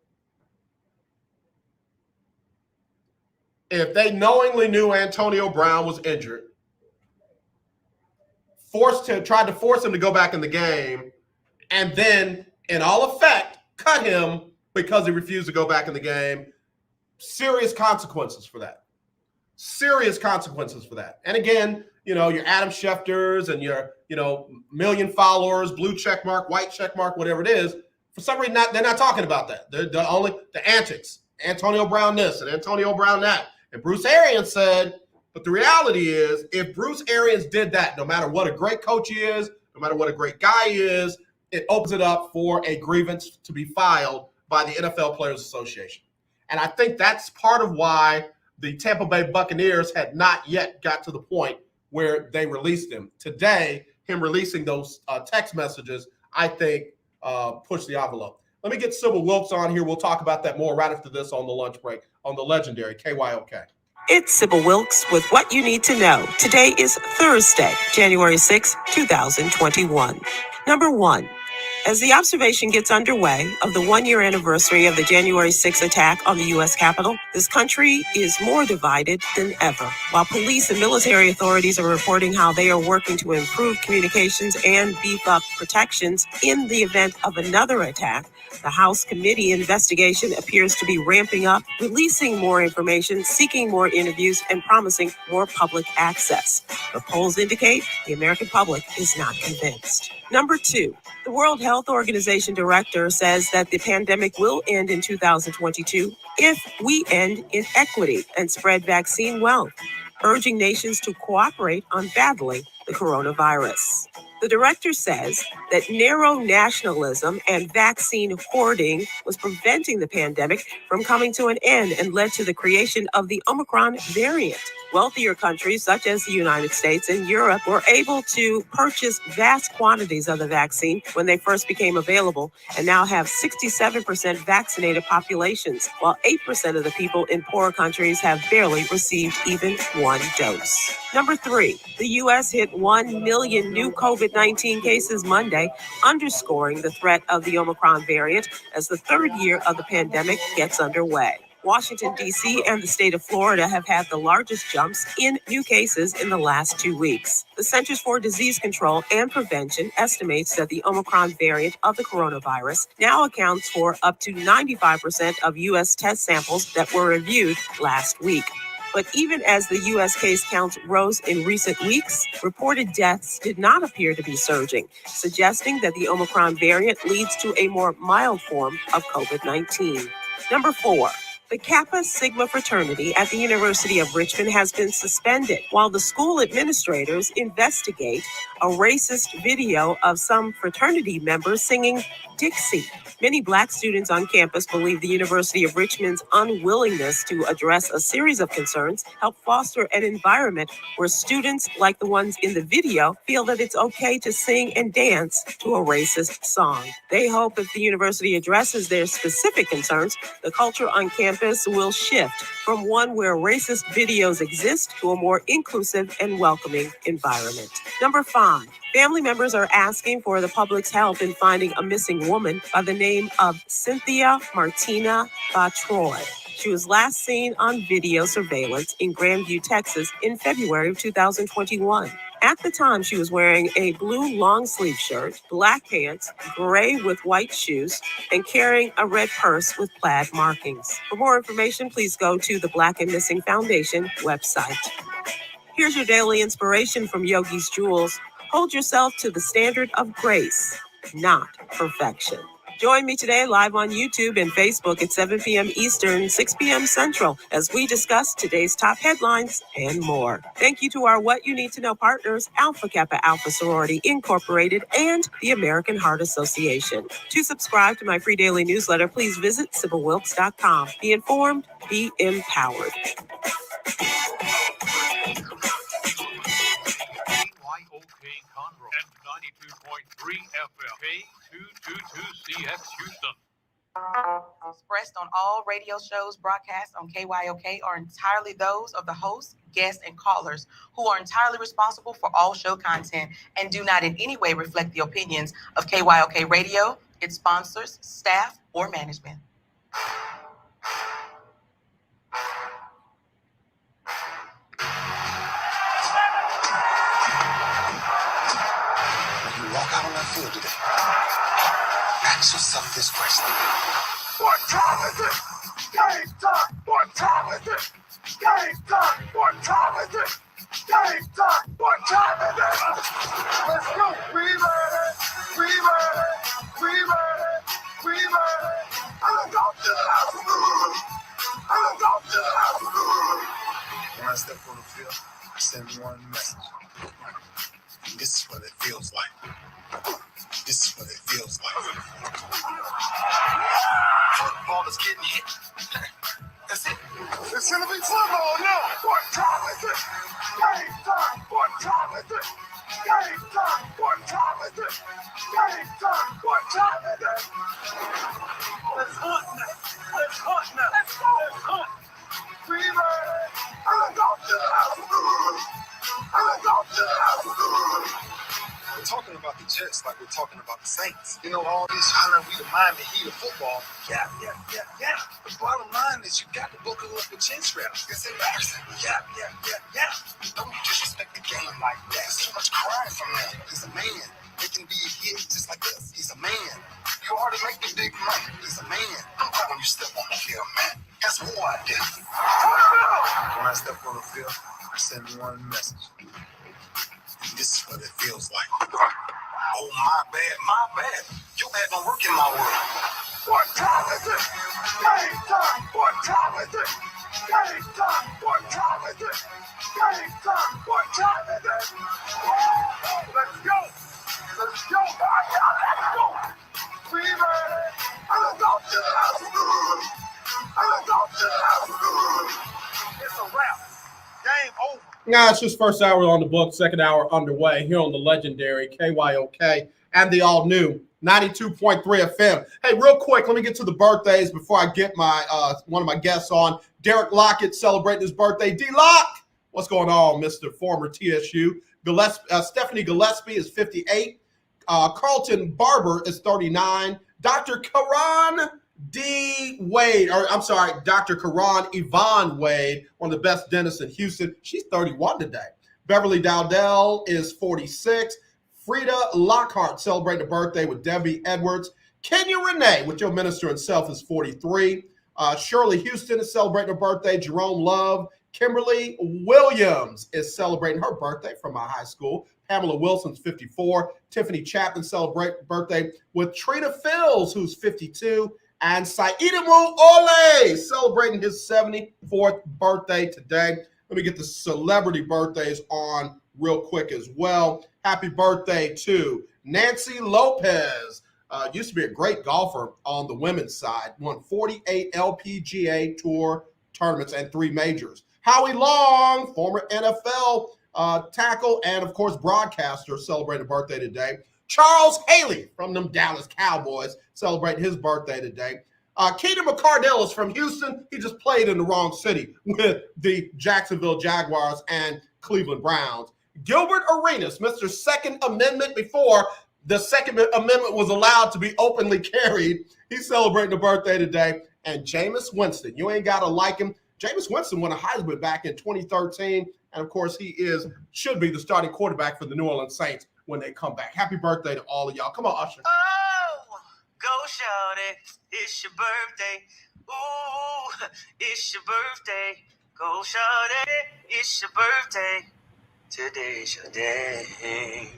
If they knowingly knew Antonio Brown was injured, tried to force him to go back in the game, and then, in all effect, cut him because he refused to go back in the game, serious consequences for that. Serious consequences for that. And again, your Adam Schefters and your, million followers, blue check mark, white check mark, whatever it is, for some reason, they're not talking about that. They're only the antics. Antonio Brown this and Antonio Brown that. And Bruce Arians said, but the reality is, if Bruce Arians did that, no matter what a great coach he is, no matter what a great guy he is, it opens it up for a grievance to be filed by the NFL Players Association. And I think that's part of why the Tampa Bay Buccaneers had not yet got to the point where they released him. Today, him releasing those text messages, I think, pushed the envelope. Let me get Sybil Wilkes on here. We'll talk about that more right after this on the lunch break on the legendary KYOK. It's Sybil Wilkes with what you need to know. Today is Thursday, January 6, 2021. Number 1. As the observation gets underway of the one-year anniversary of the January 6 attack on the U.S. Capitol, this country is more divided than ever. While police and military authorities are reporting how they are working to improve communications and beef up protections in the event of another attack, the House committee investigation appears to be ramping up, releasing more information, seeking more interviews, and promising more public access. But polls indicate the American public is not convinced. Number 2. The World Health Organization director says that the pandemic will end in 2022 if we end inequity and spread vaccine wealth, urging nations to cooperate on battling the coronavirus. The director says that narrow nationalism and vaccine hoarding was preventing the pandemic from coming to an end and led to the creation of the Omicron variant. Wealthier countries such as the United States and Europe were able to purchase vast quantities of the vaccine when they first became available and now have 67% vaccinated populations, while 8% of the people in poorer countries have barely received even one dose. Number 3, the U.S. hit 1 million new COVID-19 cases Monday, underscoring the threat of the Omicron variant as the third year of the pandemic gets underway. Washington, D.C. and the state of Florida have had the largest jumps in new cases in the last 2 weeks. The Centers for Disease Control and Prevention estimates that the Omicron variant of the coronavirus now accounts for up to 95% of U.S. test samples that were reviewed last week. But even as the U.S. case counts rose in recent weeks, reported deaths did not appear to be surging, suggesting that the Omicron variant leads to a more mild form of COVID-19. Number 4. The Kappa Sigma fraternity at the University of Richmond has been suspended while the school administrators investigate a racist video of some fraternity members singing Dixie. Many Black students on campus believe the University of Richmond's unwillingness to address a series of concerns help foster an environment where students, like the ones in the video, feel that it's okay to sing and dance to a racist song. They hope if the university addresses their specific concerns, the culture on campus will shift from one where racist videos exist to a more inclusive and welcoming environment. Number 5. Family members are asking for the public's help in finding a missing woman by the name of Cynthia Martina Batroy. She was last seen on video surveillance in Grandview, Texas in February of 2021. At the time, she was wearing a blue long-sleeve shirt, black pants, gray with white shoes, and carrying a red purse with plaid markings. For more information, please go to the Black and Missing Foundation website. Here's your daily inspiration from Yogi's Jewels. Hold yourself to the standard of grace, not perfection. Join me today live on YouTube and Facebook at 7 p.m. Eastern, 6 p.m. Central, as we discuss today's top headlines and more. Thank you to our What You Need to Know partners, Alpha Kappa Alpha Sorority Incorporated and the American Heart Association. To subscribe to my free daily newsletter, please visit SibylWilkes.com. Be informed, be empowered. KYOK Conroe and 92.3 FM, K222CX Houston. Expressed on all radio shows broadcast on KYOK are entirely those of the hosts, guests, and callers who are entirely responsible for all show content and do not in any way reflect the opinions of KYOK Radio, its sponsors, staff, or management. When you walk out on that field today, ask yourself this question. What time is it? Game time! What time is it? Game time! What time is it? Game time! What time is it? Let's go! We ready! We ready! We ready! We ready! I'm going to the house! I'm going to the house! When I step on the field, I send one message. This is what it feels like. This is what it feels like. Football is getting hit. That's it. It's gonna be football now! What time is it? Game time! What time is it? Game time! What time is it? Game time! What time is it? Let's hunt now! Let's hunt now! Let's go! Let's hunt! We ready? I'm going to the house! I'm going to the house! We're talking about the Jets like we're talking about the Saints. You know, all this hollering, we the Miami Heat of football. Yeah. The bottom line is you got to buckle up with chin straps. It's embarrassing. Yeah. Don't disrespect the game like that. There's too much crying from him. He's a man. They can be a hit just like us. He's a man. You already make the big money. He's a man. I'm proud when you step on the field, man. That's war identity. When I step on the field, I send one message. This is what it feels like. Oh, my bad. You haven't worked in my world. What time is it? Game time! What time is it? Game time! What time is it? Game time! What time is it? Let's go! Let's go! Let's go! We ready? I'm going to the house! I'm going to the house! It's a wrap. Game over. Nah, it's just first hour on the book, second hour underway here on the legendary KYOK and the all-new 92.3 FM. Hey, real quick, let me get to the birthdays before I get my one of my guests on. Derek Lockett celebrating his birthday. D-Lock, what's going on, Mr. Former TSU? Stephanie Gillespie is 58. Carlton Barber is 39. Dr. Karan Dr. Karan Yvonne Wade, one of the best dentists in Houston. She's 31 today. Beverly Dowdell is 46. Frida Lockhart celebrating a birthday with Debbie Edwards. Kenya Renee with your minister himself is 43. Shirley Houston is celebrating her birthday. Jerome Love. Kimberly Williams is celebrating her birthday from my high school. Pamela Wilson's 54. Tiffany Chapman celebrating birthday with Trina Fields, who's 52. And Saidamu Ole celebrating his 74th birthday today. Let me get the celebrity birthdays on real quick as well. Happy birthday to Nancy Lopez. Used to be a great golfer on the women's side. Won 48 LPGA Tour tournaments and 3 majors. Howie Long, former NFL tackle and, of course, broadcaster, celebrating a birthday today. Charles Haley from them Dallas Cowboys celebrating his birthday today. Keenan McCardell is from Houston. He just played in the wrong city with the Jacksonville Jaguars and Cleveland Browns. Gilbert Arenas, Mr. Second Amendment before the Second Amendment was allowed to be openly carried. He's celebrating a birthday today. And Jameis Winston, you ain't got to like him. Jameis Winston won a Heisman back in 2013. And, of course, he should be the starting quarterback for the New Orleans Saints when they come back. Happy birthday to all of y'all. Come on, Usher. Oh, go shawty, it's your birthday. Ooh, it's your birthday. Go shawty, it's your birthday. Today's your day.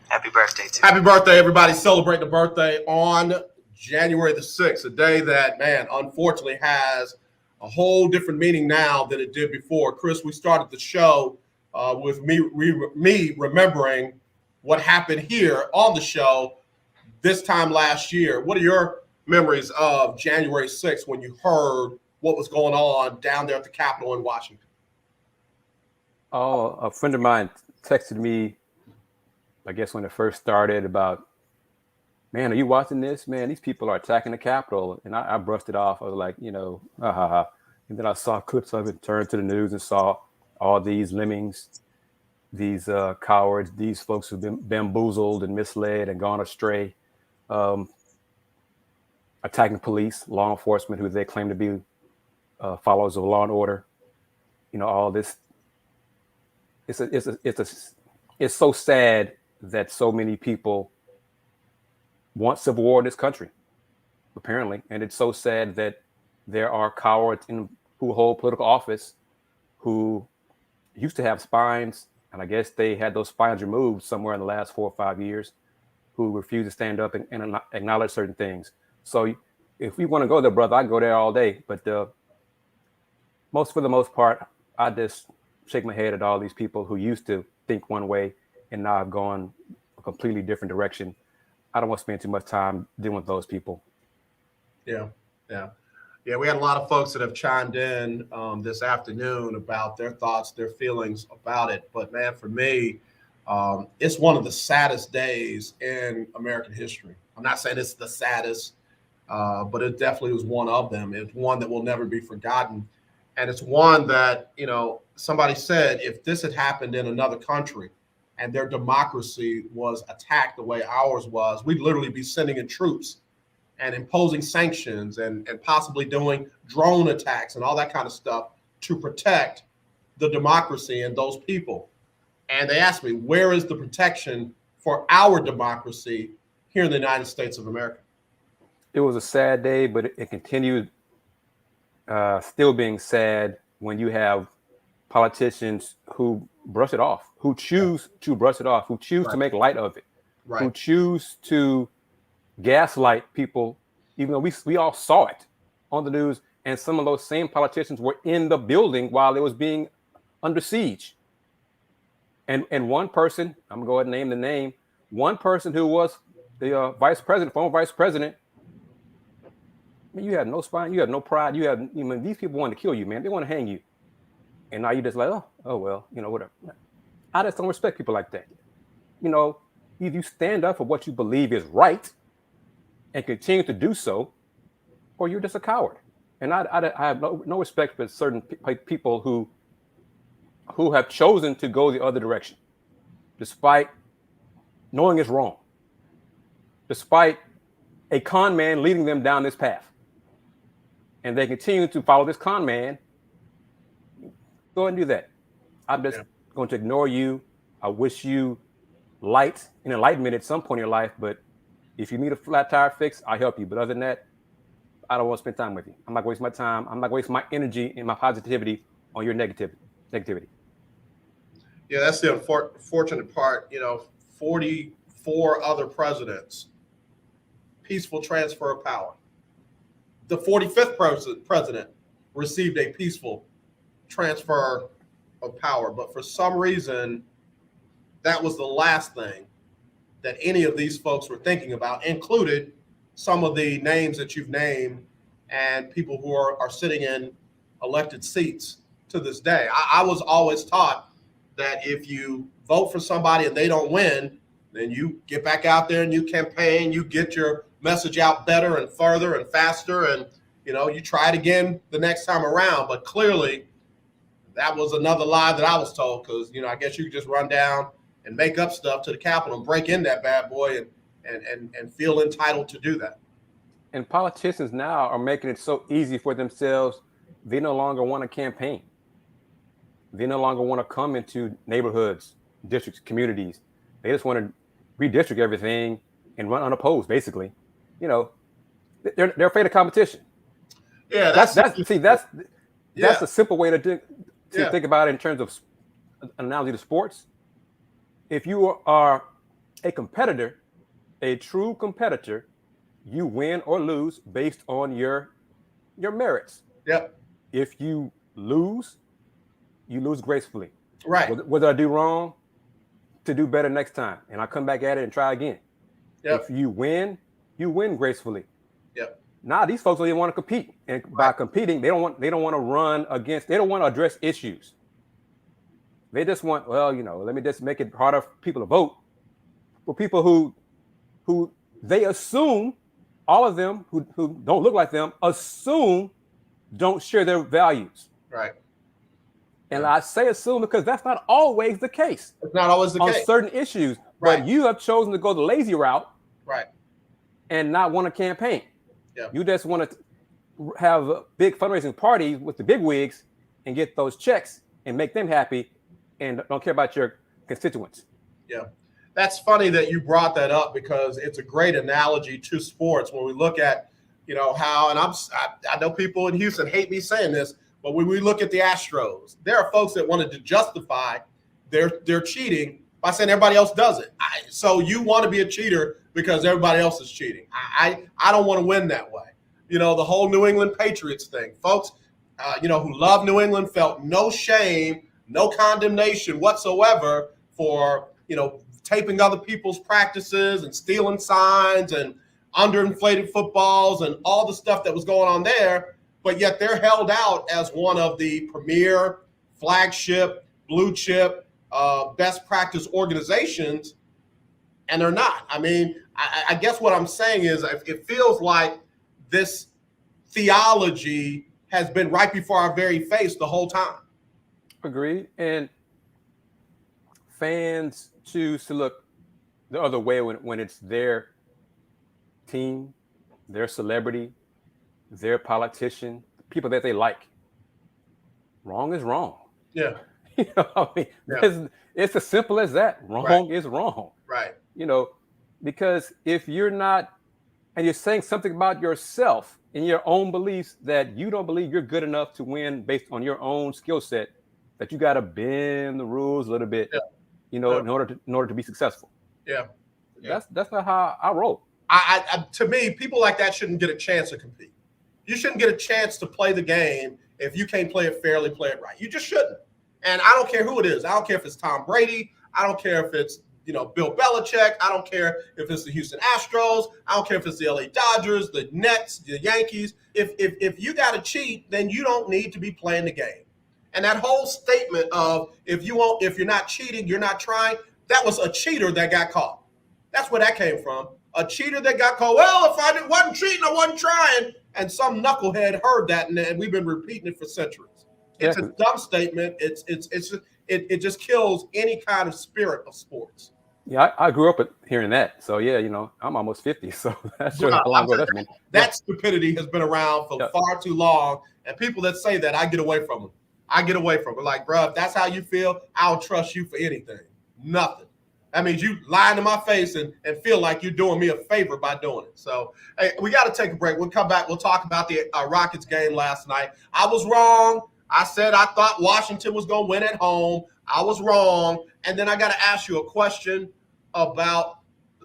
Happy birthday to you. Happy birthday, everybody. Celebrating the birthday on January the 6th, a day that, man, unfortunately has a whole different meaning now than it did before. Kris, we started the show with me remembering what happened here on the show this time last year. What are your memories of January 6th when you heard what was going on down there at the Capitol in Washington? Oh, a friend of mine texted me, I guess when it first started, about, man, are you watching this? Man, these people are attacking the Capitol. And I brushed it off. I was like, ha ha ha. And then I saw clips of it, turned to the news and saw all these lemmings, these cowards, these folks who've been bamboozled and misled and gone astray, attacking police, law enforcement, who they claim to be followers of law and order. All this. It's so sad that so many people want civil war in this country, apparently, and it's so sad that there are cowards who hold political office who used to have spines, and I guess they had those spines removed somewhere in the last 4 or 5 years, who refuse to stand up and acknowledge certain things. So if we want to go there, brother, I go there all day. But for the most part, I just shake my head at all these people who used to think one way and now have gone a completely different direction. I don't want to spend too much time dealing with those people. Yeah. We had a lot of folks that have chimed in this afternoon about their thoughts, their feelings about it. But, man, for me, it's one of the saddest days in American history. I'm not saying it's the saddest, but it definitely was one of them. It's one that will never be forgotten. And it's one that, somebody said if this had happened in another country and their democracy was attacked the way ours was, we'd literally be sending in troops and imposing sanctions and possibly doing drone attacks and all that kind of stuff to protect the democracy and those people. And they asked me, where is the protection for our democracy here in the United States of America? It was a sad day, but it continued still being sad when you have politicians who brush it off, who choose to brush it off, who choose to make light of it, who choose to gaslight people, even though we all saw it on the news. And some of those same politicians were in the building while it was being under siege. And one person, I'm gonna go ahead and name the name, one person who was the vice president, former vice president. I mean, you have no spine, you have no pride, these people want to kill you, man. They want to hang you. And now you're just like, oh well, whatever. I just don't respect people like that. Either you stand up for what you believe is right and continue to do so, or you're just a coward. And I have no respect for certain people who have chosen to go the other direction, despite knowing it's wrong, despite a con man leading them down this path. And they continue to follow this con man. Go ahead and do that. I'm just going to ignore you. I wish you light and enlightenment at some point in your life, but if you need a flat tire fix, I'll help you. But other than that, I don't want to spend time with you. I'm not going to waste my time. I'm not going to waste my energy and my positivity on your negativity. Yeah, that's the unfortunate part. 44 other presidents, peaceful transfer of power. The 45th president received a peaceful transfer of power, but for some reason, that was the last thing that any of these folks were thinking about, included some of the names that you've named and people who are sitting in elected seats to this day. I was always taught that if you vote for somebody and they don't win, then you get back out there and you campaign, you get your message out better and further and faster, and you try it again the next time around. But clearly that was another lie that I was told, because I guess you could just run down and make up stuff to the Capitol and break in that bad boy and feel entitled to do that. And politicians now are making it so easy for themselves, they no longer want to campaign. They no longer want to come into neighborhoods, districts, communities. They just want to redistrict everything and run unopposed, basically. They're afraid of competition. Yeah, that's a simple way to think about it in terms of an analogy to sports. If you are a competitor, a true competitor, you win or lose based on your merits. Yep. If you lose gracefully. Right. What did I do wrong to do better next time? And I come back at it and try again. Yep. If you win gracefully. Yep. Now these folks don't even want to compete. And by competing, they don't want to run against, they don't want to address issues. They just want, let me just make it harder for people to vote. For people who they assume, all of them who don't look like them, assume don't share their values. Right. And I say assume because that's not always the case. It's not always the case. On certain issues. Right. But you have chosen to go the lazy route. Right. And not want to campaign. Yeah. You just want to have big fundraising parties with the big wigs and get those checks and make them happy and don't care about your constituents. Yeah. That's funny that you brought that up, because it's a great analogy to sports when we look at, how, and I know people in Houston hate me saying this, but when we look at the Astros, there are folks that wanted to justify their cheating by saying everybody else does it. So you want to be a cheater because everybody else is cheating. I don't want to win that way. The whole New England Patriots thing, folks, who love New England felt no shame, no condemnation whatsoever for, taping other people's practices and stealing signs and underinflated footballs and all the stuff that was going on there. But yet they're held out as one of the premier, flagship, blue chip, best practice organizations, and they're not. I mean, I guess what I'm saying is it feels like this theology has been right before our very face the whole time. Agreed. And fans choose to look the other way when it's their team, their celebrity, their politician, people that they like. Wrong is wrong. Yeah. It's as simple as that. Wrong is wrong. Right. Because if you're not, and you're saying something about yourself and your own beliefs that you don't believe you're good enough to win based on your own skill set, that you got to bend the rules a little bit, in order to be successful. Yeah. That's not how I roll. I to me, people like that shouldn't get a chance to compete. You shouldn't get a chance to play the game if you can't play it fairly, play it right. You just shouldn't. And I don't care who it is. I don't care if it's Tom Brady. I don't care if it's Bill Belichick. I don't care if it's the Houston Astros. I don't care if it's the LA Dodgers, the Nets, the Yankees. If you got to cheat, then you don't need to be playing the game. And that whole statement of if you're not cheating, you're not trying, that was a cheater that got caught. That's where that came from. A cheater that got caught. Well, if I wasn't cheating, I wasn't trying. And some knucklehead heard that, and we've been repeating it for centuries. It's a dumb statement. It just kills any kind of spirit of sports. Yeah, I grew up hearing that. So yeah, I'm almost 50. So that's how long ago that's been. That stupidity has been around for far too long. And people that say that, I get away from them. Like, bro, if that's how you feel, I'll trust you for anything. Nothing. That means you lying to my face and feel like you're doing me a favor by doing it. So, hey, we got to take a break. We'll come back. We'll talk about the Rockets game last night. I was wrong. I said I thought Washington was going to win at home. I was wrong. And then I got to ask you a question about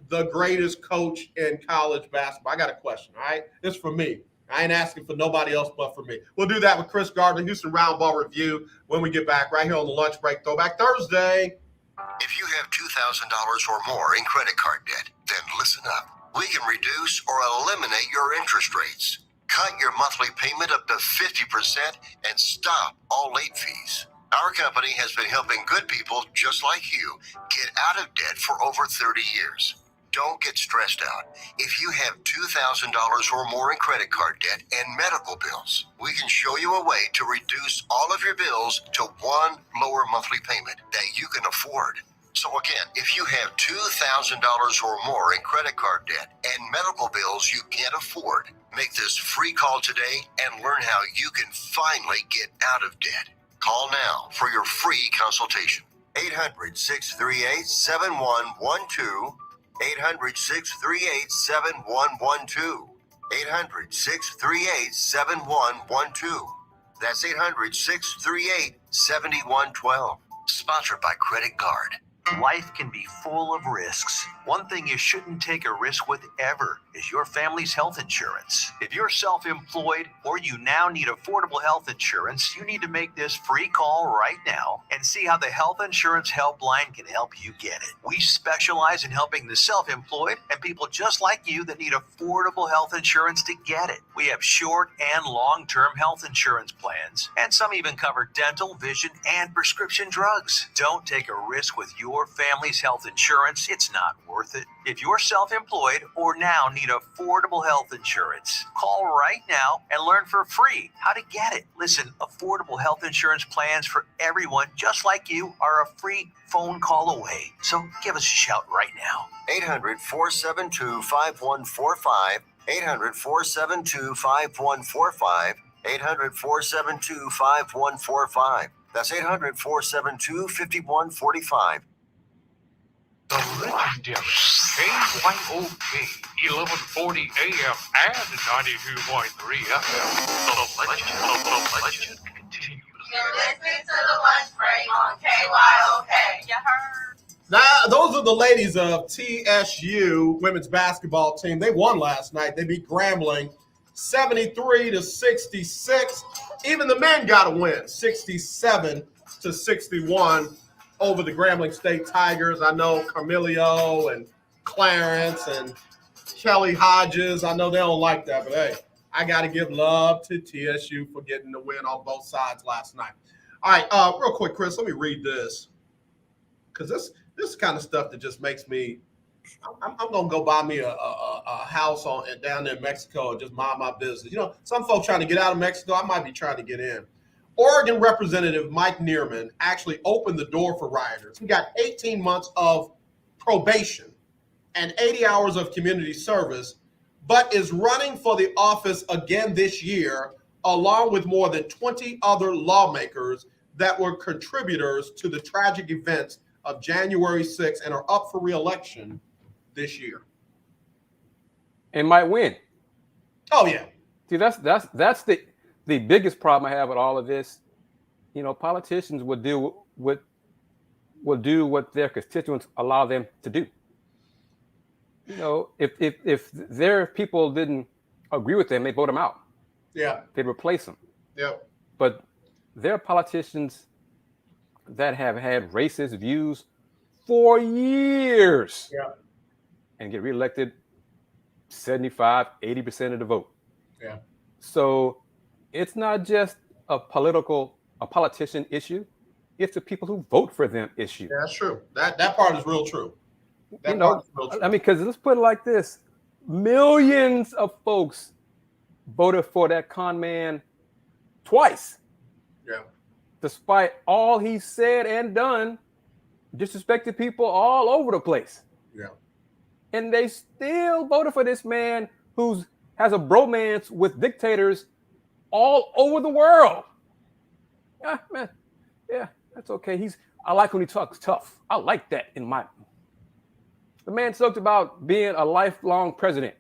the greatest coach in college basketball. I got a question, all right? It's for me. I ain't asking for nobody else but for me. We'll do that with Kris Gardner, Houston Roundball Review, when we get back right here on the lunch break. Throwback Thursday. If you have $2,000 or more in credit card debt, then listen up. We can reduce or eliminate your interest rates. Cut your monthly payment up to 50% and stop all late fees. Our company has been helping good people just like you get out of debt for over 30 years. Don't get stressed out. If you have $2,000 or more in credit card debt and medical bills, we can show you a way to reduce all of your bills to one lower monthly payment that you can afford. So again, if you have $2,000 or more in credit card debt and medical bills you can't afford, make this free call today and learn how you can finally get out of debt. Call now for your free consultation. 800-638-7112. 800-638-7112. 800-638-7112. That's 800-638-7112. Sponsored by Credit Card. Life can be full of risks. One thing you shouldn't take a risk with ever is your family's health insurance. If you're self-employed or you now need affordable health insurance, you need to make this free call right now and see how the Health Insurance Helpline can help you get it. We specialize in helping the self-employed and people just like you that need affordable health insurance to get it. We have short and long-term health insurance plans, and some even cover dental, vision, and prescription drugs. Don't take a risk with your family's health insurance. It's not worth it. If you're self-employed or now need affordable health insurance, call right now and learn for free how to get it. Listen, affordable health insurance plans for everyone just like you are a free phone call away. So give us a shout right now. 800-472-5145. 800-472-5145. 800-472-5145. That's 800-472-5145. The legendary KYOK 1140 AM and 92.3 FM. The legend continues. You're listening to the lunch break on KYOK. You heard? Now, those are the ladies of TSU women's basketball team. They won last night. They beat Grambling 73-66. Even the men got a win, 67-61 over the Grambling State Tigers. I know Carmelio and Clarence and Kelly Hodges. I know they don't like that, but hey, I got to give love to TSU for getting the win on both sides last night. All right, real quick, Kris, let me read this because this is kind of stuff that just makes me. I'm gonna go buy me a house down there in Mexico and just mind my business. You know, some folks trying to get out of Mexico. I might be trying to get in. Oregon Representative Mike Neerman actually opened the door for rioters. He got 18 months of probation and 80 hours of community service, but is running for the office again this year, along with more than 20 other lawmakers that were contributors to the tragic events of January 6th and are up for re-election this year. And might win. Oh, yeah. See, that's the biggest problem I have with all of this. You know, politicians will do what their constituents allow them to do. You know, if their people didn't agree with them, they vote them out. Yeah. They'd replace them. Yeah. But there are politicians that have had racist views for years. Yeah. And get reelected 75, 80% of the vote. Yeah. So it's not just a politician issue. It's the people who vote for them issue. Yeah, that's true. That part is real true. I mean, because let's put it like this. Millions of folks voted for that con man twice. Yeah. Despite all he said and done, disrespected people all over the place. Yeah. And they still voted for this man who has a bromance with dictators all over the world. Yeah, man. Yeah, that's okay. I like when he talks tough. I like that in my. The man talked about being a lifelong president.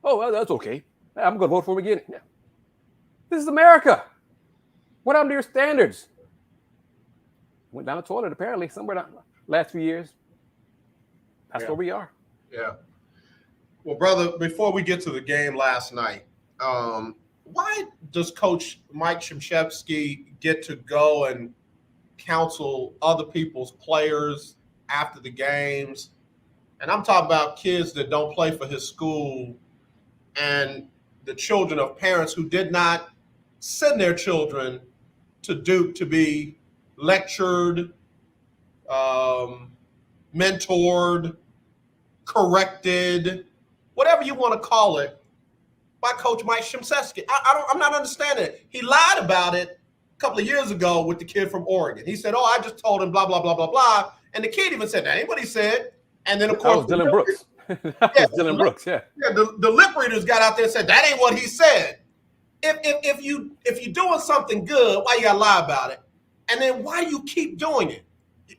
Oh, well, that's okay. I'm going to vote for him again. Yeah. This is America. What happened to your standards? Went down the toilet, apparently, somewhere down the last few years. That's where we are. Yeah. Well, brother, before we get to the game last night, why does Coach Mike Krzyzewski get to go and counsel other people's players after the games, and I'm talking about kids that don't play for his school and the children of parents who did not send their children to Duke to be lectured, mentored, corrected, whatever you want to call it, by Coach Mike Krzyzewski. I'm not understanding it. He lied about it a couple of years ago with the kid from Oregon. He said, I just told him blah, blah, blah, blah, blah. And the kid even said, that ain't what he said. And then, of course, that was Dylan Brooks. Dylan Brooks, yeah. Yeah, the lip readers got out there and said, that ain't what he said. If you're doing something good, why you got to lie about it? And then why do you keep doing it?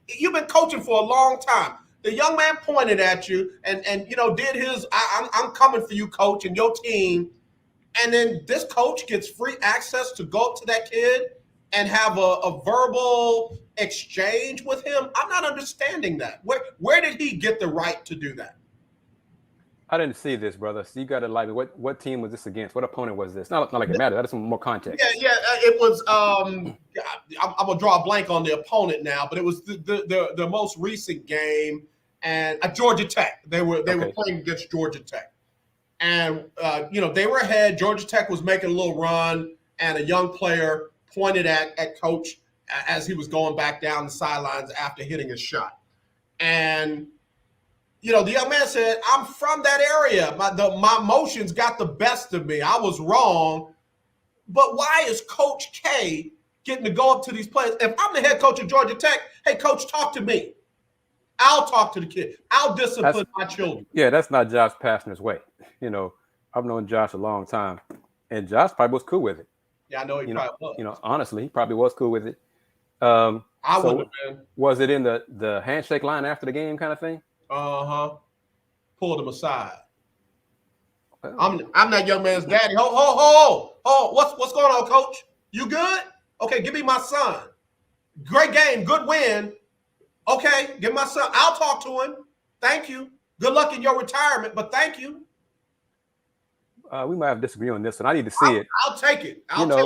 You've been coaching for a long time. The young man pointed at you and did his, I'm coming for you, coach, and your team. And then this coach gets free access to go up to that kid and have a verbal exchange with him. I'm not understanding that. Where did he get the right to do that? I didn't see this, brother. So you got to like, what team was this against? What opponent was this? Not like it matters. That is some more context. Yeah. It was. I'm gonna draw a blank on the opponent now, but it was the most recent game, and at Georgia Tech. They were playing against Georgia Tech, and they were ahead. Georgia Tech was making a little run, and a young player pointed at Coach as he was going back down the sidelines after hitting his shot, and. The young man said, I'm from that area. My emotions got the best of me. I was wrong. But why is Coach K getting to go up to these players? If I'm the head coach of Georgia Tech, hey, coach, talk to me. I'll talk to the kid. I'll discipline my children. Yeah, that's not Josh Pastner's way. I've known Josh a long time. And Josh probably was cool with it. Yeah, I know he probably was. Honestly, he probably was cool with it. I wouldn't have been. Was it in the handshake line after the game kind of thing? Pulled him aside. I'm that young man's daddy. Ho. What's going on, coach? You good? Okay, give me my son. Great game, good win. Okay, give my son. I'll talk to him. Thank you. Good luck in your retirement, but thank you. We might have disagreed on this, and I need to see it. I'll take it.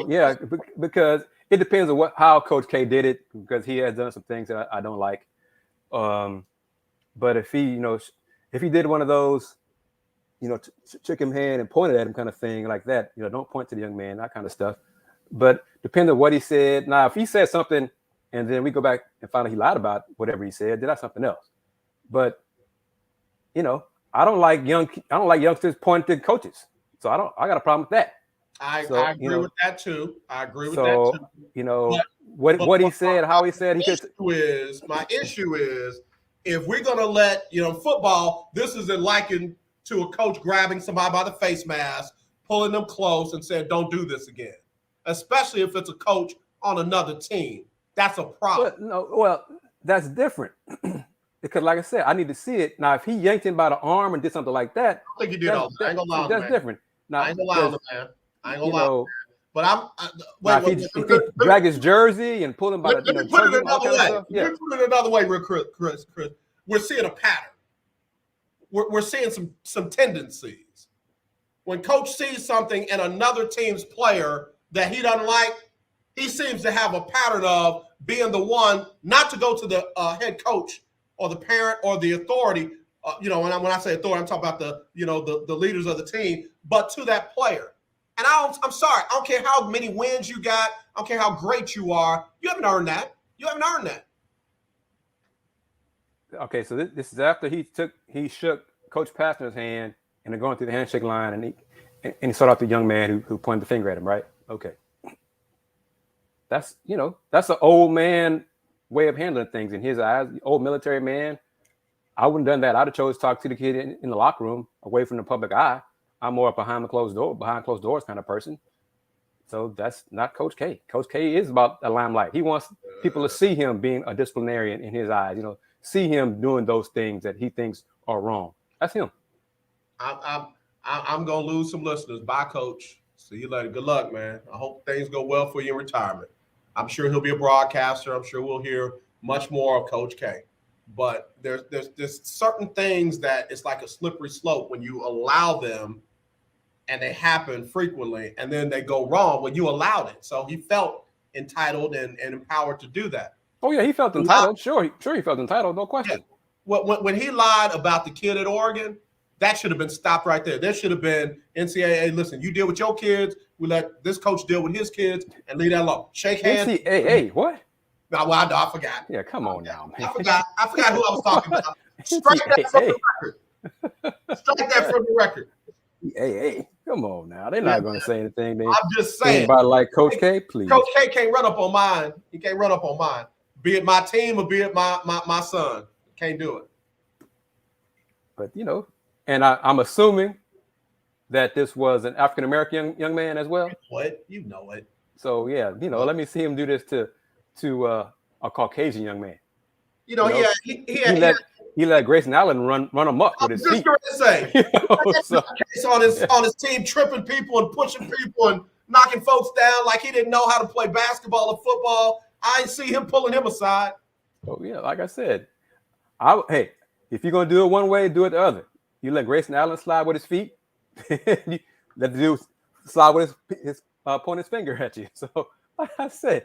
Yeah, because it depends on how Coach K did it, because he has done some things that I don't like. But if he did one of those, shook him hand and pointed at him kind of thing like that, don't point to the young man, that kind of stuff. But depending on what he said. Now, if he said something and then we go back and find out he lied about whatever he said, then that's something else. But, I don't like youngsters pointing to coaches. So I got a problem with that. I agree with that too. What he said, how he said, my issue is, if we're going to let, football, this is likened to a coach grabbing somebody by the face mask, pulling them close and saying, don't do this again, especially if it's a coach on another team. That's a problem. That's different. Because like I said, I need to see it. Now, if he yanked him by the arm and did something like that, I think he did all that. I ain't gonna lie, that's different. Now, I ain't gonna lie, man. I ain't gonna lie. But if he drag his jersey and pull him by let me put it another way. Let me put it another way, Chris. We're seeing a pattern. We're seeing some tendencies. When coach sees something in another team's player that he doesn't like, he seems to have a pattern of being the one not to go to the head coach or the parent or the authority. When I say authority, I'm talking about the leaders of the team, but to that player. And I'm sorry, I don't care how many wins you got. I don't care how great you are. You haven't earned that. Okay, so this is after he shook Coach Pastner's hand and they're going through the handshake line, and he sought out the young man who pointed the finger at him, right? Okay. That's an old man way of handling things in his eyes. Old military man. I wouldn't have done that. I'd have chose to talk to the kid in the locker room, away from the public eye. I'm more behind closed doors kind of person. So that's not Coach K. Coach K is about the limelight. He wants people to see him being a disciplinarian in his eyes. See him doing those things that he thinks are wrong. That's him. I'm gonna lose some listeners. Bye, Coach. See you later. Good luck, man. I hope things go well for you in retirement. I'm sure he'll be a broadcaster. I'm sure we'll hear much more of Coach K. But there's certain things that it's like a slippery slope when you allow them, and they happen frequently, and then they go wrong when you allowed it. So he felt entitled and empowered to do that. Oh yeah, he felt entitled. Sure, he felt entitled. No question. when he lied about the kid at Oregon, that should have been stopped right there. There should have been NCAA. Listen, you deal with your kids. We let this coach deal with his kids and leave that alone. Shake hands. NCAA, what? No, well, I forgot. Yeah, come on now, man. I forgot who I was talking about. Strike that from the record. Strike that from the record. Hey, come on now. They're not going to say anything. I'm just saying. Anybody like Coach K, please. Coach K can't run up on mine. He can't run up on mine. Be it my team or be it my son. Can't do it. But, and I'm assuming that this was an African-American young man as well. What? You know it. So, yeah, let me see him do this to a Caucasian young man. He let Grayson Allen run amok with his feet. Just going to say, on his team, tripping people and pushing people and knocking folks down like he didn't know how to play basketball or football. I ain't see him pulling him aside. Oh yeah, like I said, hey, if you're gonna do it one way, do it the other. You let Grayson Allen slide with his feet. You let the dude slide with his opponent's finger at you. So, like I said,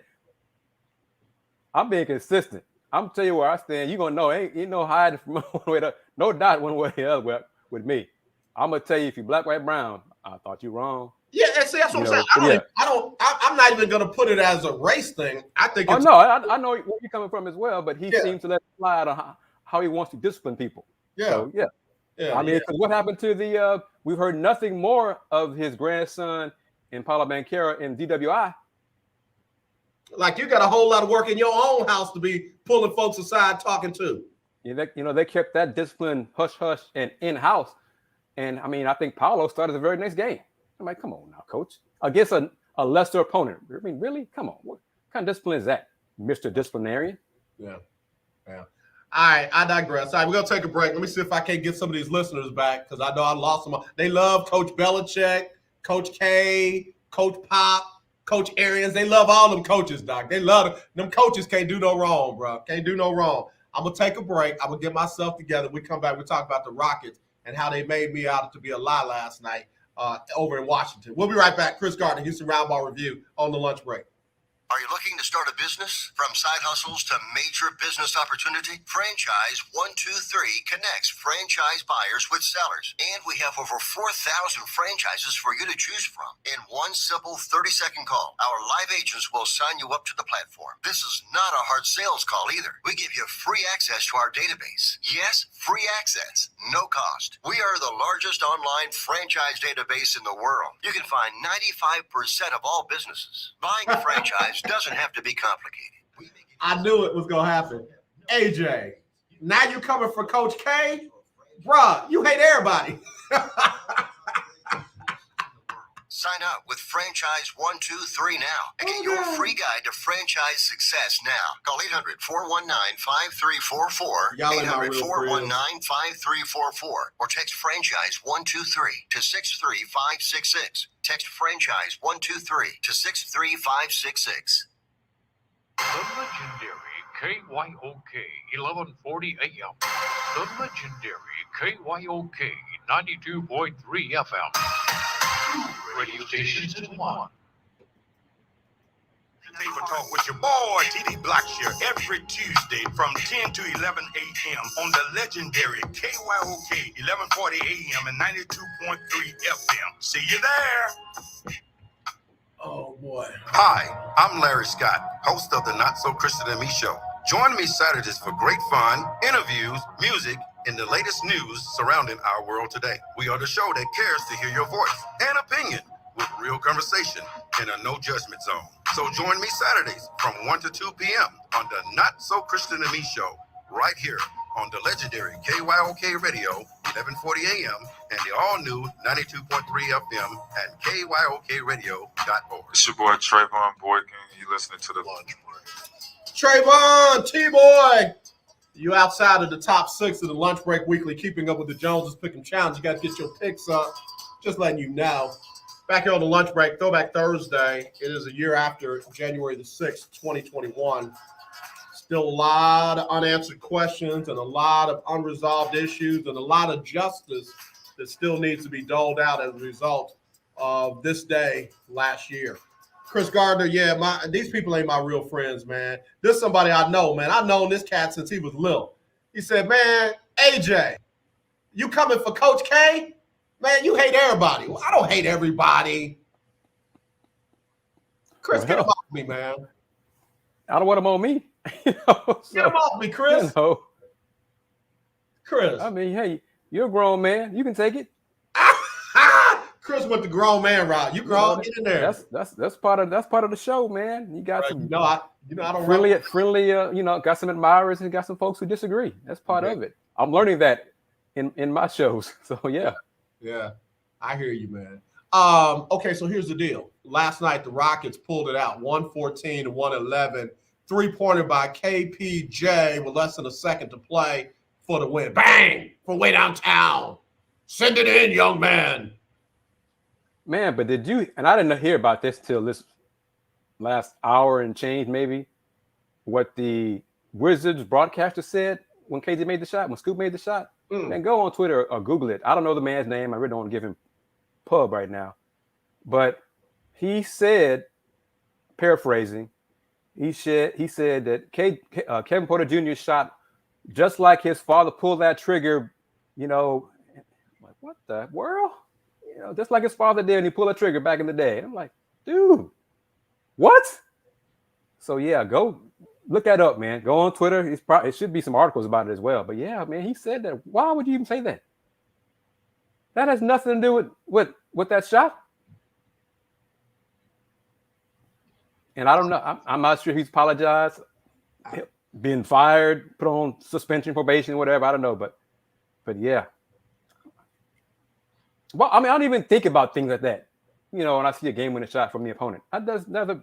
I'm being consistent. I'm tell you where I stand. You're gonna know. Ain't no hiding from one way to no doubt one way or the other with me. I'm gonna tell you if you black, white, brown. I thought you wrong. Yeah, and see that's what I'm saying. I'm not even gonna put it as a race thing. I think. I know where you're coming from as well, but he seems to let it slide on how he wants to discipline people. Yeah, so, yeah. I mean, because what happened to the? We've heard nothing more of his grandson in Paolo Banchero in DWI. Like you got a whole lot of work in your own house to be pulling folks aside talking to. Yeah, they kept that discipline hush and in house, and I mean I think Paolo started the very next game. I'm like, come on now, coach, against a lesser opponent. I mean, really? Come on, what kind of discipline is that, Mr. Disciplinarian? Yeah. All right, I digress. All right, we're gonna take a break. Let me see if I can't get some of these listeners back because I know I lost them. They love Coach Belichick, Coach K, Coach Pop. Coach Arians, they love all them coaches, Doc. They love them coaches. Can't do no wrong, bro. Can't do no wrong. I'm gonna take a break. I'm gonna get myself together. We come back. We talk about the Rockets and how they made me out to be a lie last night over in Washington. We'll be right back. Kris Gardner, Houston Roundball Review on the lunch break. Are you looking to start a business? From side hustles to major business opportunity, Franchise 123 connects franchise buyers with sellers. And we have over 4,000 franchises for you to choose from. In one simple 30-second call, our live agents will sign you up to the platform. This is not a hard sales call either. We give you free access to our database. Yes, free access, no cost. We are the largest online franchise database in the world. You can find 95% of all businesses. Buying a franchise doesn't have to be complicated. I knew it was going to happen. AJ, now you coming for Coach K? Bruh, you hate everybody. Sign up with Franchise 123 now and get your free guide to franchise success now. Call 800-419-5344, 800-419-5344, or text Franchise 123 to 63566. Text Franchise 123 to 63566. The legendary KYOK 1140 AM. The legendary KYOK 92.3 FM. Radio stations in one. Paper Talk with your boy TD Blackshear every Tuesday from 10 to 11 a.m. on the legendary KYOK 1140 AM and 92.3 FM. See you there. Oh boy. Hi, I'm Larry Scott, host of the Not So Christian and Me show. Join me Saturdays for great fun, interviews, music, and the latest news surrounding our world today. We are the show that cares to hear your voice and opinion with real conversation in a no judgment zone. So join me Saturdays from 1 to 2 p.m. on the Not So Christian and Me show right here on the legendary KYOK Radio 1140 AM and the all-new 92.3 FM and KYOKradio.org. It's your boy Trayvon Boykin. You listening to the Lunch Break. Trayvon, T-Boy. You outside of the top 6 of the Lunch Break Weekly, keeping up with the Joneses Pick'em Challenge. You got to get your picks up. Just letting you know. Back here on the Lunch Break, Throwback Thursday. It is a year after January the 6th, 2021. Still a lot of unanswered questions and a lot of unresolved issues and a lot of justice that still needs to be doled out as a result of this day last year. Kris Gardner, these people ain't my real friends, man. This is somebody I know, man. I've known this cat since he was little. He said, man, AJ, you coming for Coach K? Man, you hate everybody. Well, I don't hate everybody. Kris, get him off me, man. I don't want him on me. Get him off me, Kris. Kris. I mean, hey, you're a grown man. You can take it. Kris went the grown man route. You grown, get in there. That's part of the show, man. You got some. I don't friendly. Got some admirers and got some folks who disagree. That's part of it. I'm learning that in my shows. So yeah. Yeah, I hear you, man. Okay, so here's the deal. Last night the Rockets pulled it out, 114 to 111. 3-pointer by KPJ with less than a second to play for the win. Bang! From way downtown. Send it in, young man. Man, but did you, and I didn't hear about this till this last hour and change maybe, what the Wizards broadcaster said when KJ made the shot, when Scoop made the shot? Man, go on Twitter or Google it. I don't know the man's name. I really don't want to give him pub right now. But he said, paraphrasing, he said that Kevin Porter Jr. shot just like his father pulled that trigger, I'm like, what the world? Just like his father did, and he pulled that trigger back in the day. And I'm like, dude, what? So yeah, go look that up, man. Go on Twitter. It should be some articles about it as well. But yeah, man, he said that. Why would you even say that? That has nothing to do with that shot. And I don't know. I'm not sure he's apologized, being fired, put on suspension, probation, whatever. I don't know, but yeah. Well, I mean, I don't even think about things like that. When I see a game-winning shot from the opponent, I just never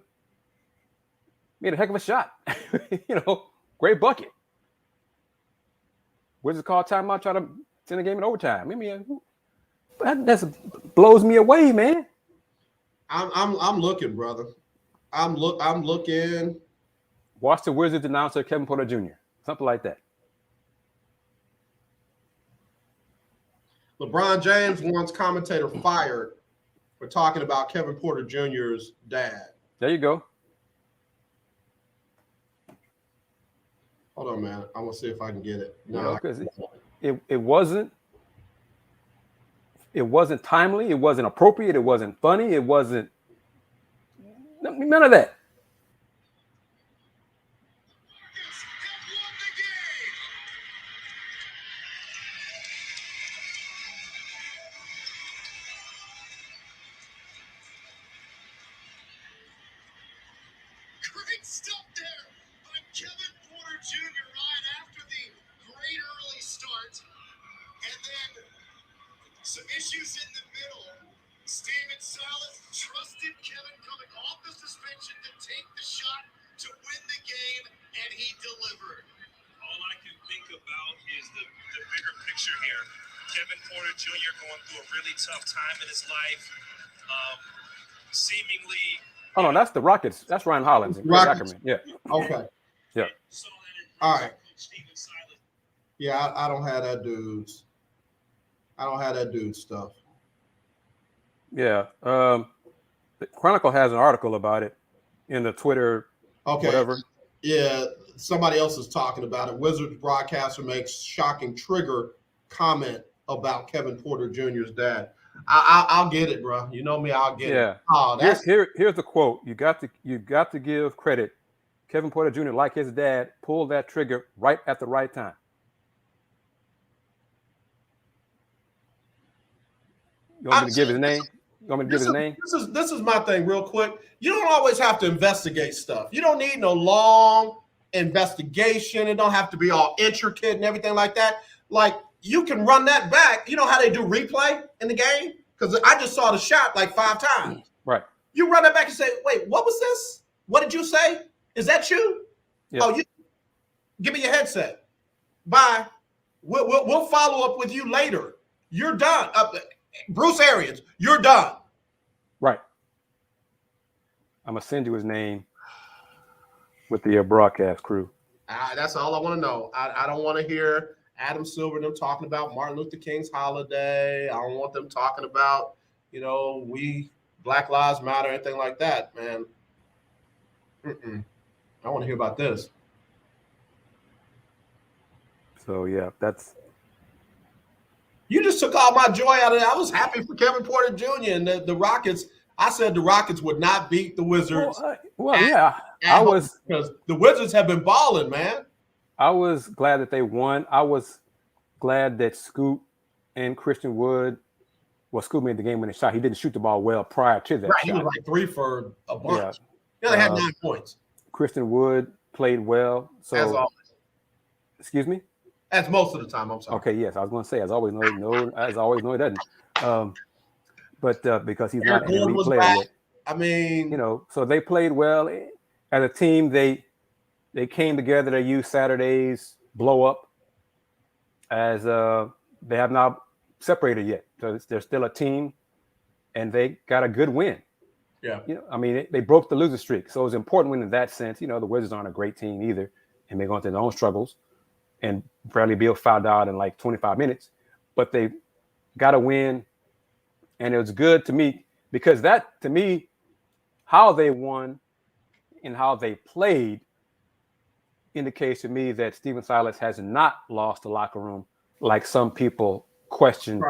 made a heck of a shot. Great bucket. Wizards call timeout, try to send the game in overtime. I mean, that blows me away, man. I'm looking, brother. I'm looking. Watch the Wizards announcer Kevin Porter Jr. Something like that. LeBron James wants commentator fired for talking about Kevin Porter Jr.'s dad. There you go. Hold on, man. I want to see if I can get it. No, because it wasn't timely. It wasn't appropriate. It wasn't funny. It wasn't none of that. Great stuff there by Kevin Porter Jr. right after the great early start. And then some issues in the middle. Steven Silas trusted Kevin coming off the suspension to take the shot to win the game, and he delivered. All I can think about is the bigger picture here. Kevin Porter Jr. going through a really tough time in his life. Seemingly. Oh no, that's the Rockets. That's Ryan Hollins. Rockets. Yeah. Okay. Yeah. All right. Yeah, I don't have that dude's. I don't have that dude's stuff. Yeah. The Chronicle has an article about it in the Twitter. Okay. Whatever. Yeah, somebody else is talking about it. Wizards broadcaster makes shocking trigger comment about Kevin Porter Jr.'s dad. I'll get it, bro. You know me, I'll get it. Oh, that's here's the quote. You got to give credit. Kevin Porter Jr., like his dad, pulled that trigger right at the right time. You want me to give his name? You want me to give his name? This is my thing, real quick. You don't always have to investigate stuff. You don't need no long investigation. It don't have to be all intricate and everything like that. Like, you can run that back. You know how they do replay in the game? Because I just saw the shot like 5 times. Right. You run that back and say, wait, what was this? What did you say? Is that you? Yeah. Oh, you give me your headset. Bye. We'll follow up with you later. You're done. Bruce Arians, you're done. Right. I'm going to send you his name with the broadcast crew. That's all I want to know. I don't want to hear Adam Silver and them talking about Martin Luther King's holiday. I don't want them talking about, we Black Lives Matter, anything like that, man. I want to hear about this. So yeah, that's. You just took all my joy out of it. I was happy for Kevin Porter Jr. and the Rockets. I said the Rockets would not beat the Wizards. Yeah, I was because the Wizards have been balling, man. I was glad that they won. I was glad that Scoot and Christian Wood. Well, Scoot made the game-winning shot. He didn't shoot the ball well prior to that. Right, shot. he was like 3 for a bunch. Yeah. He only had 9 points. Christian Wood played well. So, as always. Excuse me. As most of the time, I'm sorry. Okay, yes, I was going to say as always. No, as always, no, he doesn't. But because he's Eric not an elite player back. yet. I mean, so they played well as a team. They came together to use Saturday's blow up as they have not separated yet. So they're still a team, and they got a good win. Yeah. I mean, they broke the loser streak, so it was an important win in that sense. The Wizards aren't a great team either, and they're going through their own struggles. And Bradley Beal fouled out in like 25 minutes, but they got a win, and it was good to me because that, to me, how they won and how they played indicates to me that Stephen Silas has not lost the locker room like some people questioned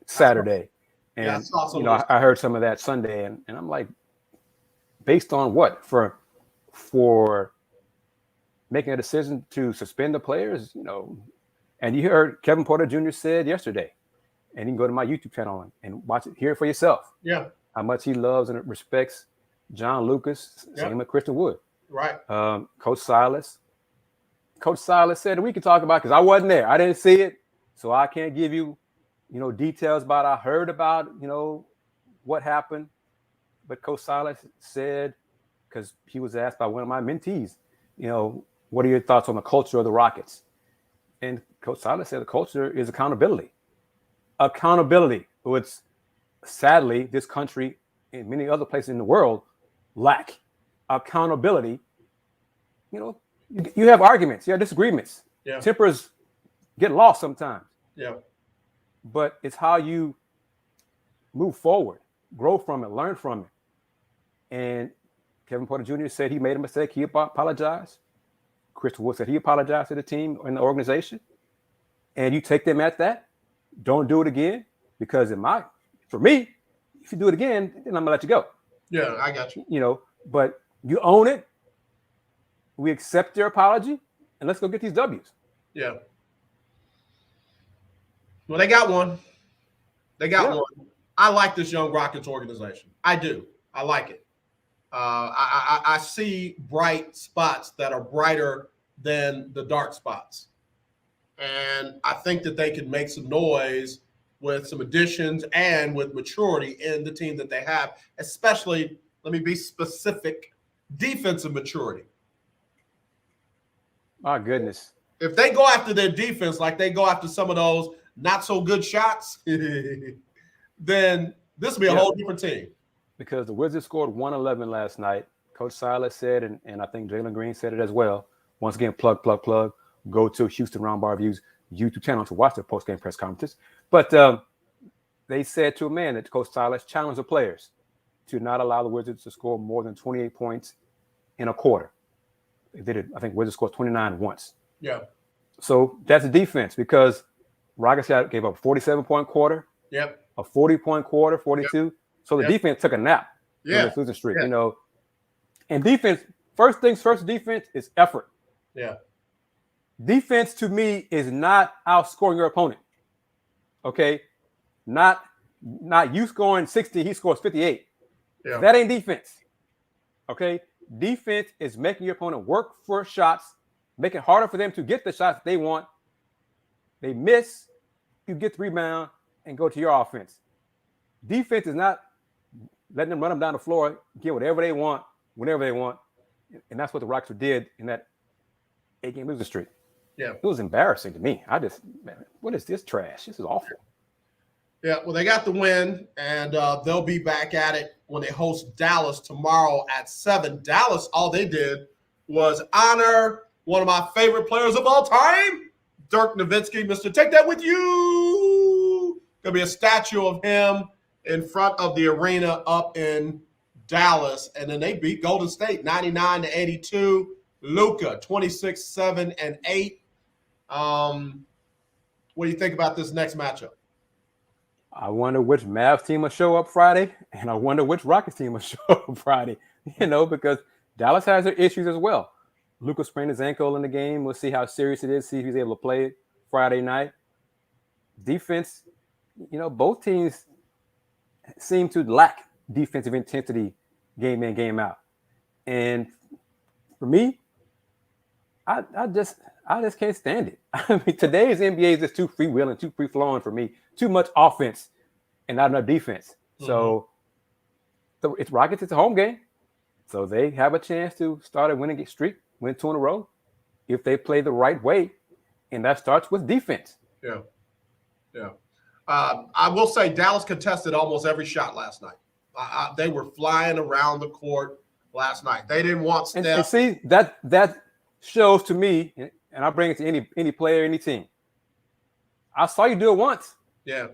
Saturday. And I heard some of that Sunday, and I'm like, based on what? For making a decision to suspend the players, and you heard Kevin Porter Jr. said yesterday, and you can go to my YouTube channel and watch it, hear it for yourself. Yeah. How much he loves and respects John Lucas, same with Christian Wood. Right. Coach Silas said, we can talk about, because I wasn't there. I didn't see it, so I can't give you, details about I heard about, what happened. But Coach Silas said, because he was asked by one of my mentees, what are your thoughts on the culture of the Rockets? And Coach Silas said the culture is accountability. Accountability, which sadly this country and many other places in the world lack. Accountability. You have arguments, you have disagreements. Yeah. Tempers get lost sometimes. Yeah. But it's how you move forward, grow from it, learn from it. And Kevin Porter Jr. said he made a mistake. He apologized. Chris Wood said he apologized to the team and the organization. And you take them at that. Don't do it again. Because for me, if you do it again, then I'm going to let you go. Yeah, I got you. But you own it. We accept your apology. And let's go get these W's. Yeah. Well, they got one. One. I like this young Rockets organization. I do. I like it. I see bright spots that are brighter than the dark spots. And I think that they can make some noise with some additions and with maturity in the team that they have, especially, let me be specific, defensive maturity. My goodness. If they go after their defense like they go after some of those not so good shots, then this will be a whole different team. Because the Wizards scored 111 last night. Coach Silas said, and I think Jalen Green said it as well. Once again, plug. Go to Houston Roundball Review's YouTube channel to watch their post-game press conferences. But they said to a man that Coach Silas challenged the players to not allow the Wizards to score more than 28 points in a quarter. They did. I think Wizards scored 29 once. Yeah. So that's a defense because Rockets gave up a 47-point quarter. Yep. A 40-point quarter, 42. Yep. So the defense took a nap. Yeah. In this losing streak, And defense, first things first, defense is effort. Yeah. Defense to me is not outscoring your opponent. Okay? Not you scoring 60, he scores 58. Yeah. That ain't defense. Okay? Defense is making your opponent work for shots, making it harder for them to get the shots they want. They miss, you get the rebound, and go to your offense. Defense is not letting them run them down the floor, get whatever they want, whenever they want. And that's what the Rockets did in that 8-game losing streak. Yeah. It was embarrassing to me. What is this trash? This is awful. Yeah, well, they got the win, and they'll be back at it when they host Dallas tomorrow at 7. Dallas, all they did was honor one of my favorite players of all time, Dirk Nowitzki. Mr. Take That With You. There'll be a statue of him in front of the arena up in Dallas. And then they beat Golden State 99-82. Luka 26, 7, and 8. What do you think about this next matchup? I wonder which Mavs team will show up Friday, and I wonder which Rockets team will show up Friday. Because Dallas has their issues as well. Luka sprained his ankle in the game. We'll see how serious it is, see if he's able to play it Friday night. Defense, both teams seem to lack defensive intensity game in, game out. And for me, I just can't stand it. I mean, today's NBA is just too freewheeling, too free-flowing for me. Too much offense and not enough defense. So it's Rockets, it's a home game. So they have a chance to start a winning streak, win 2 in a row, if they play the right way. And that starts with defense. Yeah. I will say Dallas contested almost every shot last night. They were flying around the court last night. They didn't want Steph. And see, that shows to me, and I bring it to any player, any team. I saw you do it once. Yeah.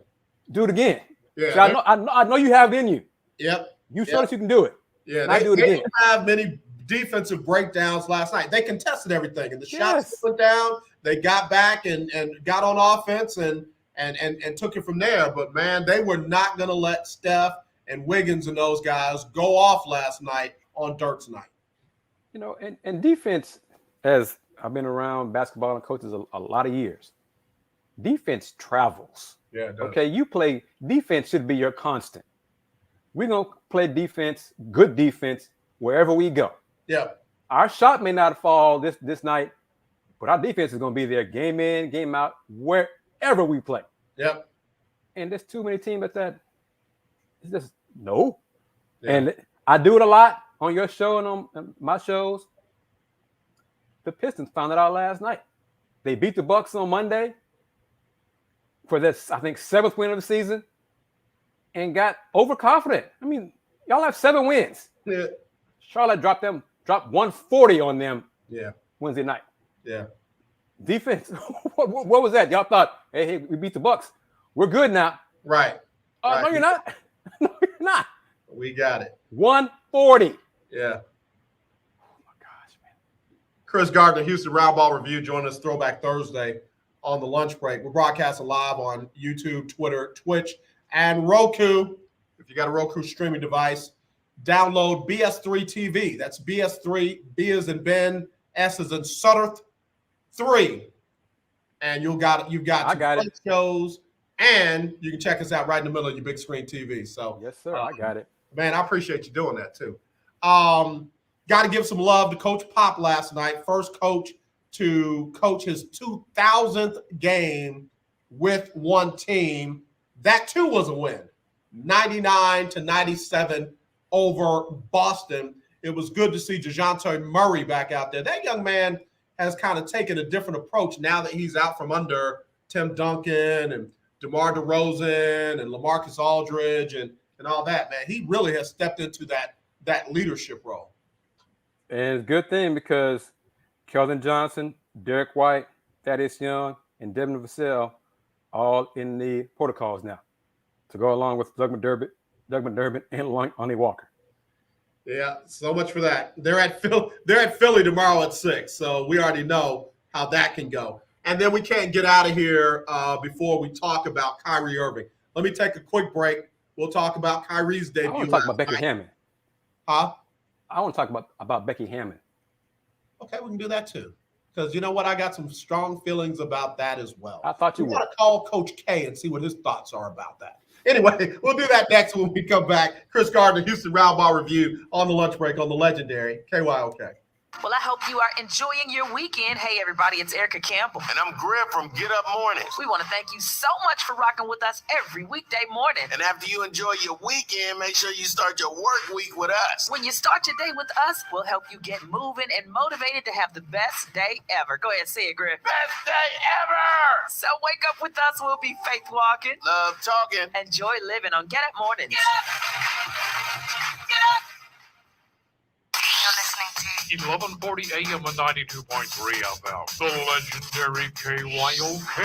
Do it again. Yeah. See, I know you have it in you. Yep. You showed us you can do it. Yeah. They do it again. Didn't have many defensive breakdowns last night. They contested everything, and the shots went down. They got back and got on offense and took it from there. But man, they were not going to let Steph and Wiggins and those guys go off last night on Dirk's night. And defense, as I've been around basketball and coaches a lot of years, defense travels. Yeah. It does. Okay, you play defense should be your constant. We're gonna play defense, good defense, wherever we go. Yeah. Our shot may not fall this night, but our defense is gonna be there game in, game out, wherever we play. Yep. And there's too many teams that it's just no. Yeah. And I do it a lot on your show and on my shows. The Pistons found it out last night. They beat the Bucks on Monday for this, I think, 7th win of the season and got overconfident. I mean, y'all have 7 wins. Yeah. Charlotte dropped 140 on them Wednesday night. Yeah. Defense, what was that? Y'all thought, hey, we beat the Bucks. We're good now. Right. No, you're not. No, you're not. We got it. 140. Yeah. Kris Gardner, Houston Roundball Review, join us Throwback Thursday on the lunch break. We're broadcasting live on YouTube, Twitter, Twitch, and Roku. If you got a Roku streaming device, download BS3 TV. That's BS3, B as in Ben, S as in Sutter 3. And you've got shows, and you can check us out right in the middle of your big screen TV. So yes, sir, I got it. Man, I appreciate you doing that too. Got to give some love to Coach Pop last night. First coach to coach his 2000th game with one team. That too was a win. 99-97 over Boston. It was good to see DeJounte Murray back out there. That young man has kind of taken a different approach now that he's out from under Tim Duncan and DeMar DeRozan and LaMarcus Aldridge and all that, man. He really has stepped into that leadership role. And it's a good thing because Keldon Johnson, Derek White, Thaddeus Young, and Devin Vassell all in the protocols now to go along with Doug McDermott and Lonnie Walker. Yeah, so much for that. They're at Philly tomorrow at 6, so we already know how that can go. And then we can't get out of here before we talk about Kyrie Irving. Let me take a quick break. We'll talk about Kyrie's debut. I want to talk about Becky Hammond. Huh? I want to talk about Becky Hammond. Okay, we can do that too. Because you know what? I got some strong feelings about that as well. I thought you want to call Coach K and see what his thoughts are about that. Anyway, we'll do that next when we come back. Kris Gardner, Houston Roundball Review on the lunch break on the legendary KYOK. Well, I hope you are enjoying your weekend. Hey, everybody, it's Erica Campbell. And I'm Griff from Get Up Mornings. We want to thank you so much for rocking with us every weekday morning. And after you enjoy your weekend, make sure you start your work week with us. When you start your day with us, we'll help you get moving and motivated to have the best day ever. Go ahead, say it, Griff. Best day ever! So wake up with us. We'll be faith walking. Love talking. Enjoy living on Get Up Mornings. Get up! Get up! You're listening to 1140 AM and 92.3 FM, the legendary KYOK.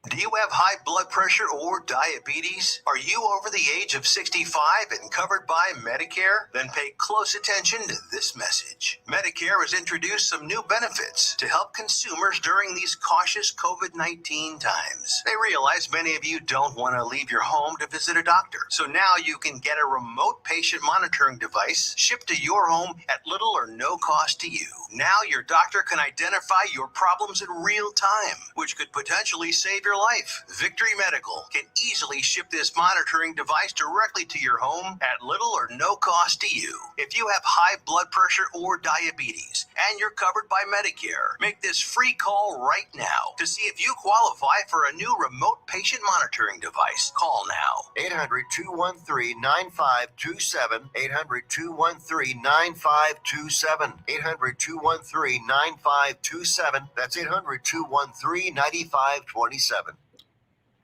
Do you have high blood pressure or diabetes? Are you over the age of 65 and covered by Medicare? Then pay close attention to this message. Medicare has introduced some new benefits to help consumers during these cautious COVID-19 times. They realize many of you don't want to leave your home to visit a doctor. So now you can get a remote patient monitoring device shipped to your home at little or no cost to you. Now your doctor can identify your problems in real time, which could potentially save your life. Victory Medical can easily ship this monitoring device directly to your home at little or no cost to you. If you have high blood pressure or diabetes and you're covered by Medicare, make this free call right now to see if you qualify for a new remote patient monitoring device. Call now. 800-213-9527. 800-213-9527. 800-213-9527. That's 800-213-9527.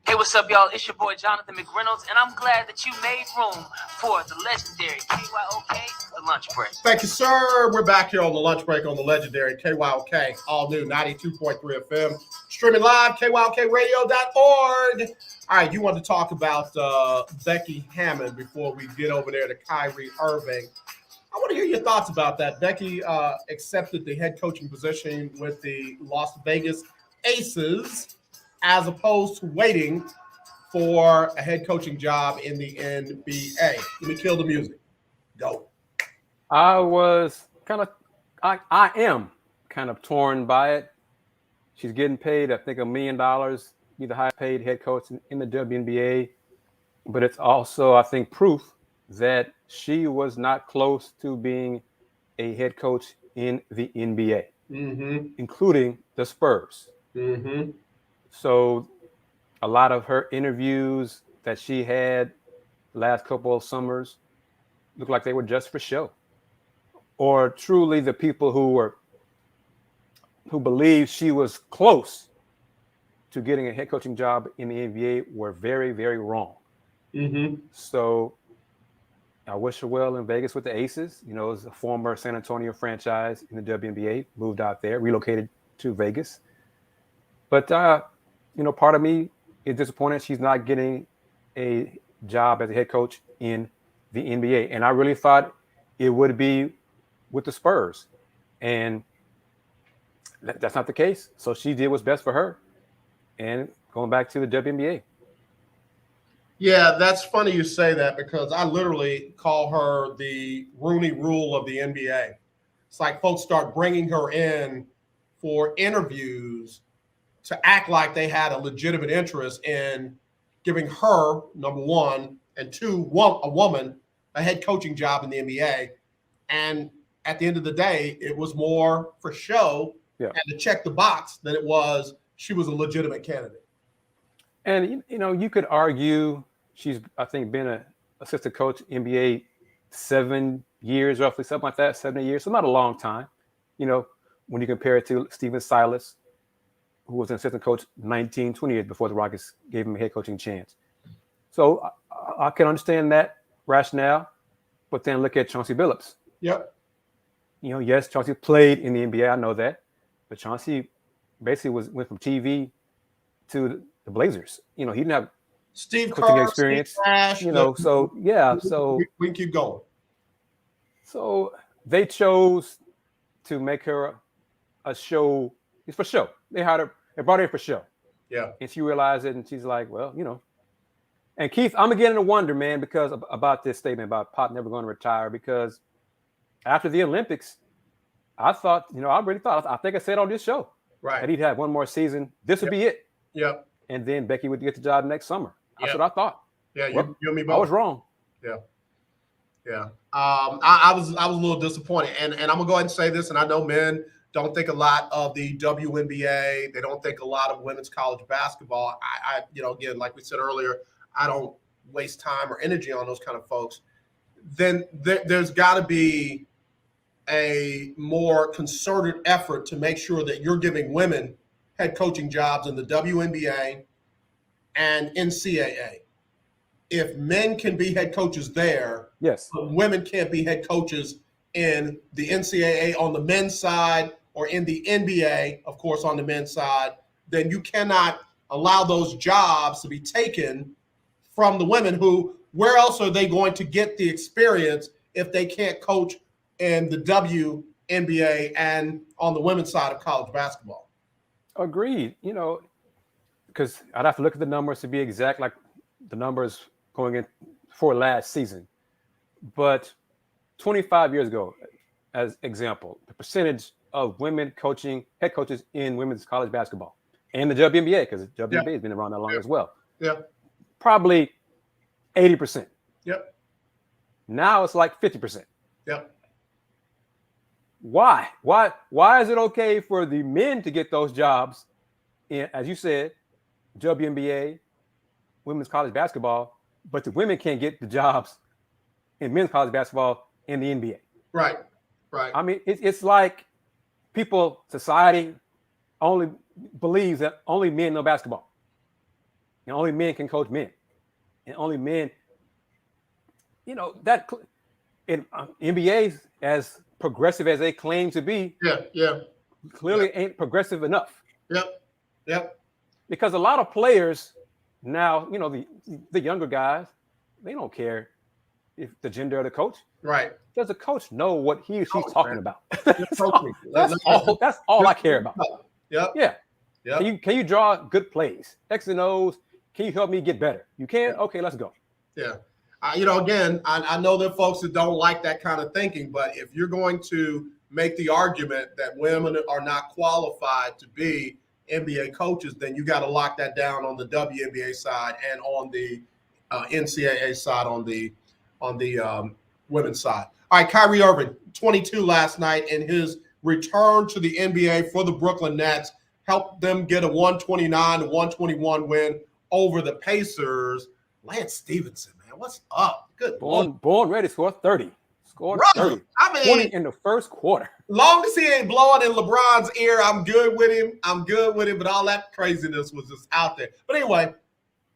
Hey, what's up, y'all? It's your boy Jonathan McReynolds, and I'm glad that you made room for the legendary KYOK, The Lunch Break. Thank you, sir. We're back here on the lunch break on the legendary KYOK, all new 92.3 FM, streaming live, KYOKradio.org. All right, you want to talk about Becky Hammon before we get over there to Kyrie Irving. I want to hear your thoughts about that. Becky accepted the head coaching position with the Las Vegas Aces, as opposed to waiting for a head coaching job in the NBA. Let me kill the music. Go. I am kind of torn by it. She's getting paid, I think, $1 million, be the highest paid head coach in the WNBA. But it's also, I think, proof that she was not close to being a head coach in the NBA, including the Spurs. So a lot of her interviews that she had the last couple of summers looked like they were just for show. Or truly the people who believed she was close to getting a head coaching job in the NBA were very, very wrong. So I wish her well in Vegas with the Aces. You know, it was a former San Antonio franchise in the WNBA, moved out there, relocated to Vegas. But you know, part of me is disappointed she's not getting a job as a head coach in the NBA. And I really thought it would be with the Spurs. And that's not the case. So she did what's best for her and going back to the WNBA. Yeah, that's funny you say that because I literally call her the Rooney Rule of the NBA. It's like folks start bringing her in for interviews to act like they had a legitimate interest in giving her, number one, and two, a woman, a head coaching job in the NBA. And at the end of the day, it was more for show and to check the box than it was she was a legitimate candidate. And, you know, you could argue she's, I think, been an assistant coach NBA 7 years, roughly, something like that, 7 years. So not a long time, you know, when you compare it to Stephen Silas, who was an assistant coach 19, 20 years before the Rockets gave him a head coaching chance. So I can understand that rationale, but then look at Chauncey Billups. Yep. You know, yes, Chauncey played in the NBA, I know that, but Chauncey basically went from TV to the Blazers. You know, he didn't have Steve coaching Kerr, experience. Steve Nash, you know, so yeah, so we can keep going. So they chose to make her a show. It's for show. They brought her in for show. Yeah. And she realized it, and she's like, well, you know. And Keith, I'm beginning to wonder, man, because about this statement about Pop never going to retire, because after the Olympics, I thought, you know, I think I said on this show, that he'd have one more season. This would be it. Yeah. And then Becky would get the job next summer. That's what I thought. Yeah, well, you and me both. I was wrong. Yeah. Yeah. I was a little disappointed. And I'm going to go ahead and say this, and I know men don't think a lot of the WNBA. They don't think a lot of women's college basketball. I you know, again, like we said earlier, I don't waste time or energy on those kind of folks. Then there's got to be a more concerted effort to make sure that you're giving women head coaching jobs in the WNBA and NCAA. If men can be head coaches there, yes, but women can't be head coaches in the NCAA on the men's side or in the NBA, of course, on the men's side, then you cannot allow those jobs to be taken from the women who, where else are they going to get the experience if they can't coach in the WNBA and on the women's side of college basketball? Agreed. Because I'd have to look at the numbers to be exact, like the numbers going in for last season. But 25 years ago, as example, the percentage of women head coaches in women's college basketball and the WNBA, because the WNBA has been around that long as well. Yeah. Probably 80%. Yep. Now it's like 50%. Yep. Why? Why is it okay for the men to get those jobs in, as you said, WNBA, women's college basketball, but the women can't get the jobs in men's college basketball in the NBA? Right. I mean, it's like society only believes that only men know basketball. And only men can coach men. And only men, that in NBA's as progressive as they claim to be, clearly ain't progressive enough. Yep. Because a lot of players now, the younger guys, they don't care if the gender of the coach. Right. Does the coach know what he or she's talking about? That's all I care about. Yep. Yeah. Can you draw good plays? X and O's. Can you help me get better? You can? Okay, let's go. Yeah. Again, I know there are folks that don't like that kind of thinking, but if you're going to make the argument that women are not qualified to be NBA coaches, then you got to lock that down on the WNBA side and on the NCAA side on the women's side. All right, Kyrie Irving, 22 last night, and his return to the NBA for the Brooklyn Nets helped them get a 129-121 win over the Pacers. Lance Stevenson, man, what's up? Good. Born ready to score 30. Scored 30. 20 in the first quarter. Long as he ain't blowing in LeBron's ear, I'm good with him. But all that craziness was just out there. But anyway,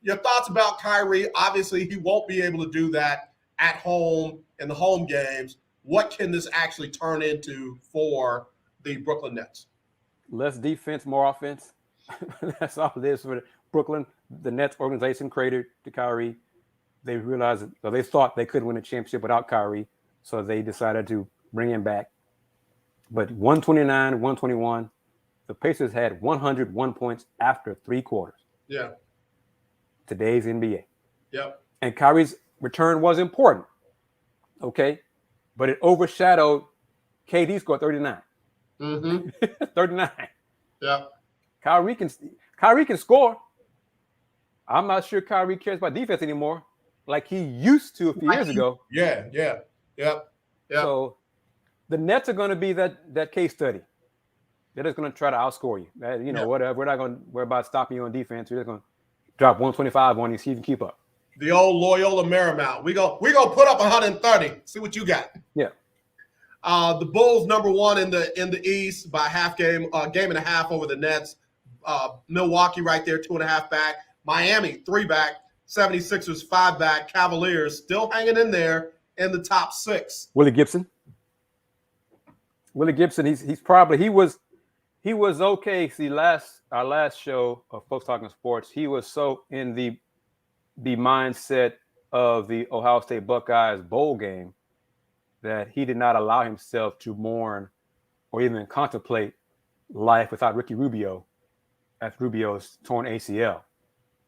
your thoughts about Kyrie? Obviously, he won't be able to do that at home in the home games. What can this actually turn into for the Brooklyn Nets? Less defense, more offense. That's all it is for Brooklyn. The Nets organization created to Kyrie. They realized that they thought they couldn't win a championship without Kyrie, so they decided to bring him back. But 129-121, the Pacers had 101 points after 3 quarters. Yeah. Today's NBA. Yep. And Kyrie's return was important. Okay. But it overshadowed KD scored 39. Mm-hmm. 39. Yeah. Kyrie can score. I'm not sure Kyrie cares about defense anymore like he used to a few years ago. Yeah. Yep. So the Nets are going to be that case study. They're just going to try to outscore you. Whatever. We're not going to worry about stopping you on defense. We're just going to drop 125 on you, see if you can keep up. The old Loyola Marymount. We go put up 130. See what you got. Yeah. The Bulls #1 in the East by game and a half over the Nets. Milwaukee right there, 2.5 back. Miami 3 back. 76ers 5 back. Cavaliers still hanging in there in the top 6. Willie Gibson, he was okay. See, our last show of Folks Talking Sports, he was so in the mindset of the Ohio State Buckeyes bowl game that he did not allow himself to mourn or even contemplate life without Ricky Rubio after Rubio's torn ACL.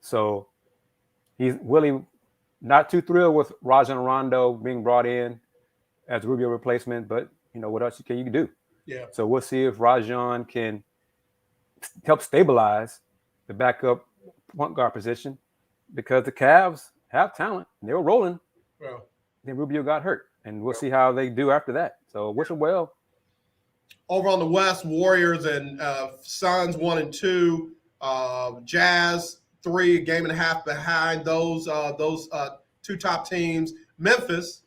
So he's Willie not too thrilled with Rajon Rondo being brought in as Rubio replacement, but what else can you do? Yeah. So we'll see if Rajon can help stabilize the backup point guard position, because the Cavs have talent. They were rolling. Well, then Rubio got hurt, and we'll see how they do after that. So wish them well. Over on the West, Warriors and Suns 1 and 2, Jazz 3, game and a half behind those 2 top teams. Memphis,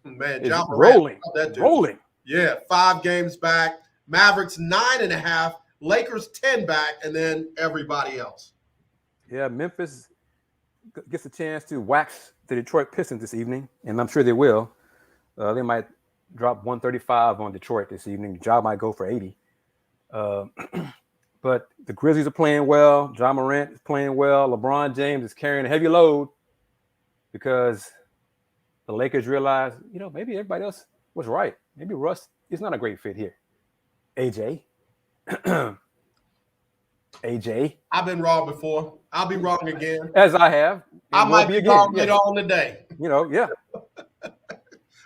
man, It's rolling. Rolling. Yeah, 5 games back. Mavericks 9.5. Lakers 10 back, and then everybody else. Yeah, Memphis gets a chance to wax the Detroit Pistons this evening, and I'm sure they will. They might drop 135 on Detroit this evening. The job might go for 80. But the Grizzlies are playing well. John Morant is playing well. LeBron James is carrying a heavy load because the Lakers realized, maybe everybody else was right. Maybe Russ is not a great fit here. AJ. AJ. I've been wrong before. I'll be wrong again. As I have. I might be wrong later on today. Yeah.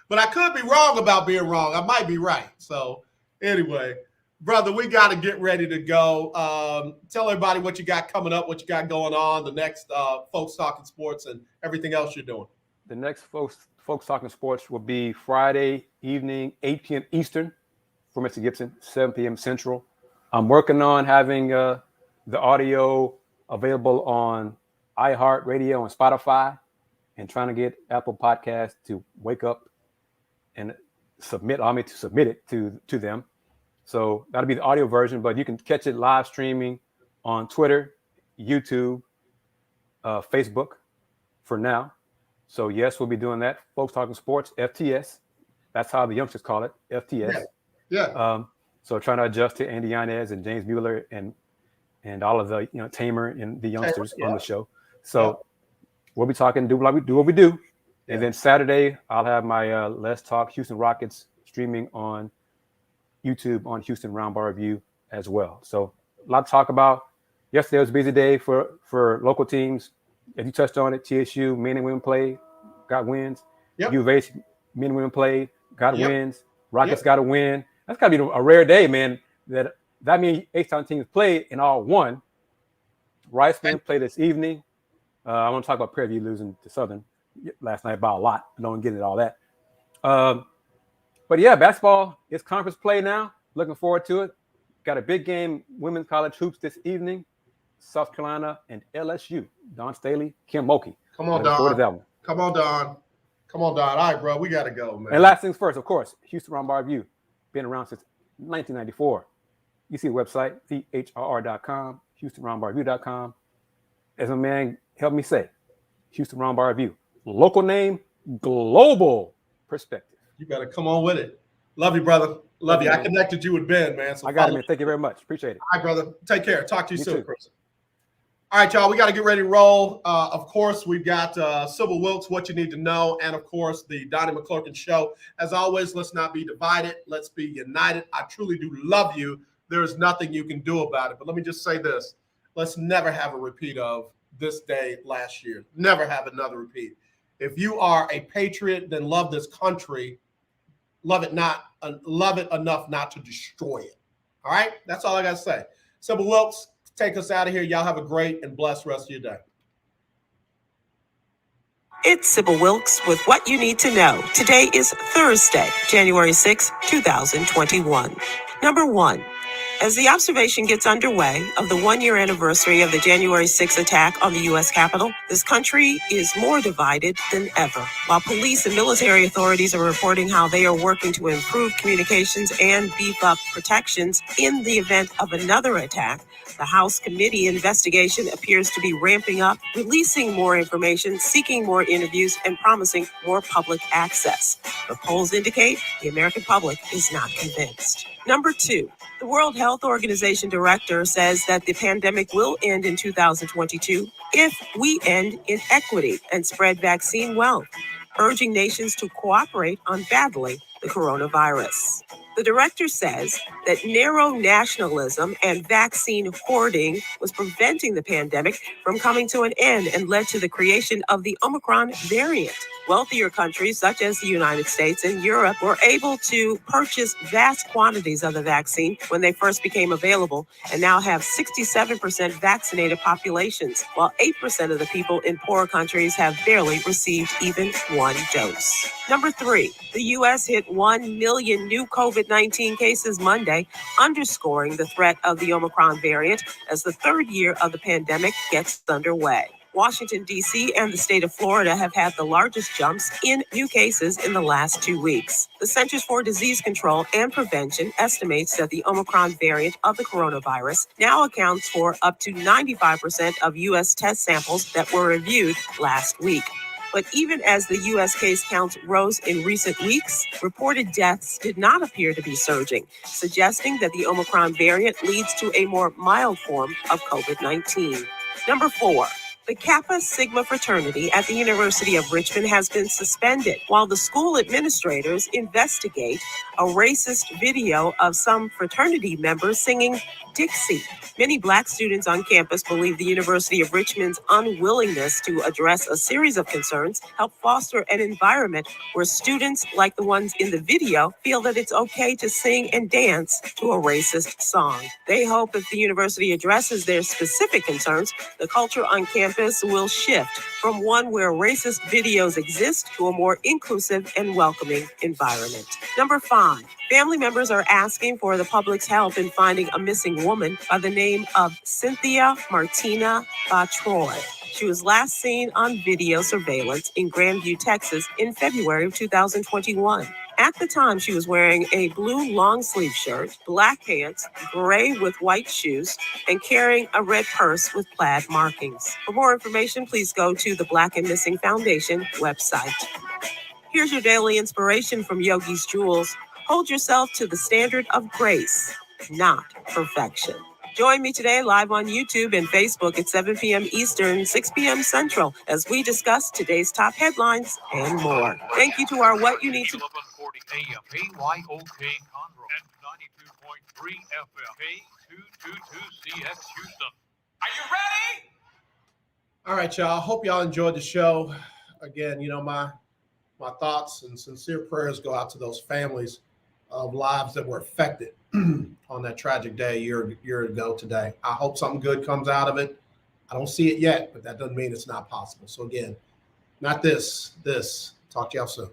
But I could be wrong about being wrong. I might be right. So anyway, brother, we got to get ready to go. Tell everybody what you got coming up, what you got going on, the next Folks Talking Sports and everything else you're doing. The next Folks Talking Sports will be Friday evening, 8 p.m. Eastern for Mr. Gibson, 7 p.m. Central. I'm working on having the audio available on iHeartRadio and Spotify and trying to get Apple Podcasts to wake up and submit it to them. So that'll be the audio version, but you can catch it live streaming on Twitter, YouTube, Facebook for now. So yes, we'll be doing that. Folks Talking Sports, FTS. That's how the youngsters call it, FTS. Yeah. So trying to adjust to Andy Yanez and James Mueller and all of the Tamer and the youngsters on the show. So we'll be talking, do what we do. And then Saturday, I'll have my Let's Talk Houston Rockets streaming on YouTube on Houston Roundball Review as well. So a lot to talk about. Yesterday was a busy day for local teams. As you touched on it, TSU men and women played, got wins. U of H men and women played, got wins. Rockets got a win. That's got to be a rare day, man. That means H-Town teams played and all won. Rice men played this evening. I want to talk about Prairie View losing to Southern last night by a lot. I don't get into all that. But yeah, basketball is conference play now. Looking forward to it. Got a big game, women's college hoops this evening. South Carolina and LSU. Don Staley, Kim Mulkey. Come on, Don. Come on, Don. All right, bro. We got to go, man. And last things first, of course, Houston Roundball Review. Been around since 1994. You see the website, thehrr.com, HoustonRoundballReview.com. As a man helped me say, Houston Roundball Review. Local name, global perspective. You better come on with it. Love you, brother. Love you. I connected you with Ben, man. So I got it, man. Thank you very much. Appreciate it. All right, brother. Take care. Talk to you soon, Chris. All right, y'all. We got to get ready to roll. Of course, we've got Sybil Wilkes, What You Need to Know, and, of course, the Donnie McClurkin Show. As always, let's not be divided. Let's be united. I truly do love you. There's nothing you can do about it. But let me just say this. Let's never have a repeat of this day last year. Never have another repeat. If you are a patriot, then love this country. Love it enough not to destroy it. All right? That's all I got to say. Sybil Wilkes, take us out of here. Y'all have a great and blessed rest of your day. It's Sybil Wilkes with what you need to know. Today is Thursday, January 6, 2021. Number 1. As the observation gets underway of the one-year anniversary of the January 6 attack on the U.S. Capitol, this country is more divided than ever. While police and military authorities are reporting how they are working to improve communications and beef up protections in the event of another attack, the House committee investigation appears to be ramping up, releasing more information, seeking more interviews, and promising more public access. The polls indicate the American public is not convinced. Number 2. The World Health Organization director says that the pandemic will end in 2022 if we end inequity and spread vaccine wealth, urging nations to cooperate on battling the coronavirus. The director says that narrow nationalism and vaccine hoarding was preventing the pandemic from coming to an end and led to the creation of the Omicron variant. Wealthier countries such as the United States and Europe were able to purchase vast quantities of the vaccine when they first became available and now have 67% vaccinated populations, while 8% of the people in poorer countries have barely received even one dose. Number 3, the U.S. hit 1 million new COVID-19 cases Monday, underscoring the threat of the Omicron variant as the third year of the pandemic gets underway. Washington, D.C. and the state of Florida have had the largest jumps in new cases in the last 2 weeks. The Centers for Disease Control and Prevention estimates that the Omicron variant of the coronavirus now accounts for up to 95% of U.S. test samples that were reviewed last week. But even as the U.S. case counts rose in recent weeks, reported deaths did not appear to be surging, suggesting that the Omicron variant leads to a more mild form of COVID-19. Number 4. The Kappa Sigma fraternity at the University of Richmond has been suspended while the school administrators investigate a racist video of some fraternity members singing Dixie. Many Black students on campus believe the University of Richmond's unwillingness to address a series of concerns help foster an environment where students, like the ones in the video, feel that it's okay to sing and dance to a racist song. They hope if the university addresses their specific concerns, the culture on campus will shift from one where racist videos exist to a more inclusive and welcoming environment. Number 5, family members are asking for the public's help in finding a missing woman by the name of Cynthia Martina Batroy. She was last seen on video surveillance in Grandview, Texas in February of 2021. At the time, she was wearing a blue long-sleeve shirt, black pants, gray with white shoes, and carrying a red purse with plaid markings. For more information, please go to the Black and Missing Foundation website. Here's your daily inspiration from Yogi's Jewels. Hold yourself to the standard of grace, not perfection. Join me today live on YouTube and Facebook at 7 p.m. Eastern, 6 p.m. Central, as we discuss today's top headlines and more. Thank you to our What You Need to... 1140 AM, KYOK Conroe, and 92.3 FM, K222CX Houston. Are you ready? All right, y'all. Hope y'all enjoyed the show. Again, my thoughts and sincere prayers go out to those families of lives that were affected on that tragic day a year ago today. I hope something good comes out of it. I don't see it yet, but that doesn't mean it's not possible. So again, not this. Talk to y'all soon.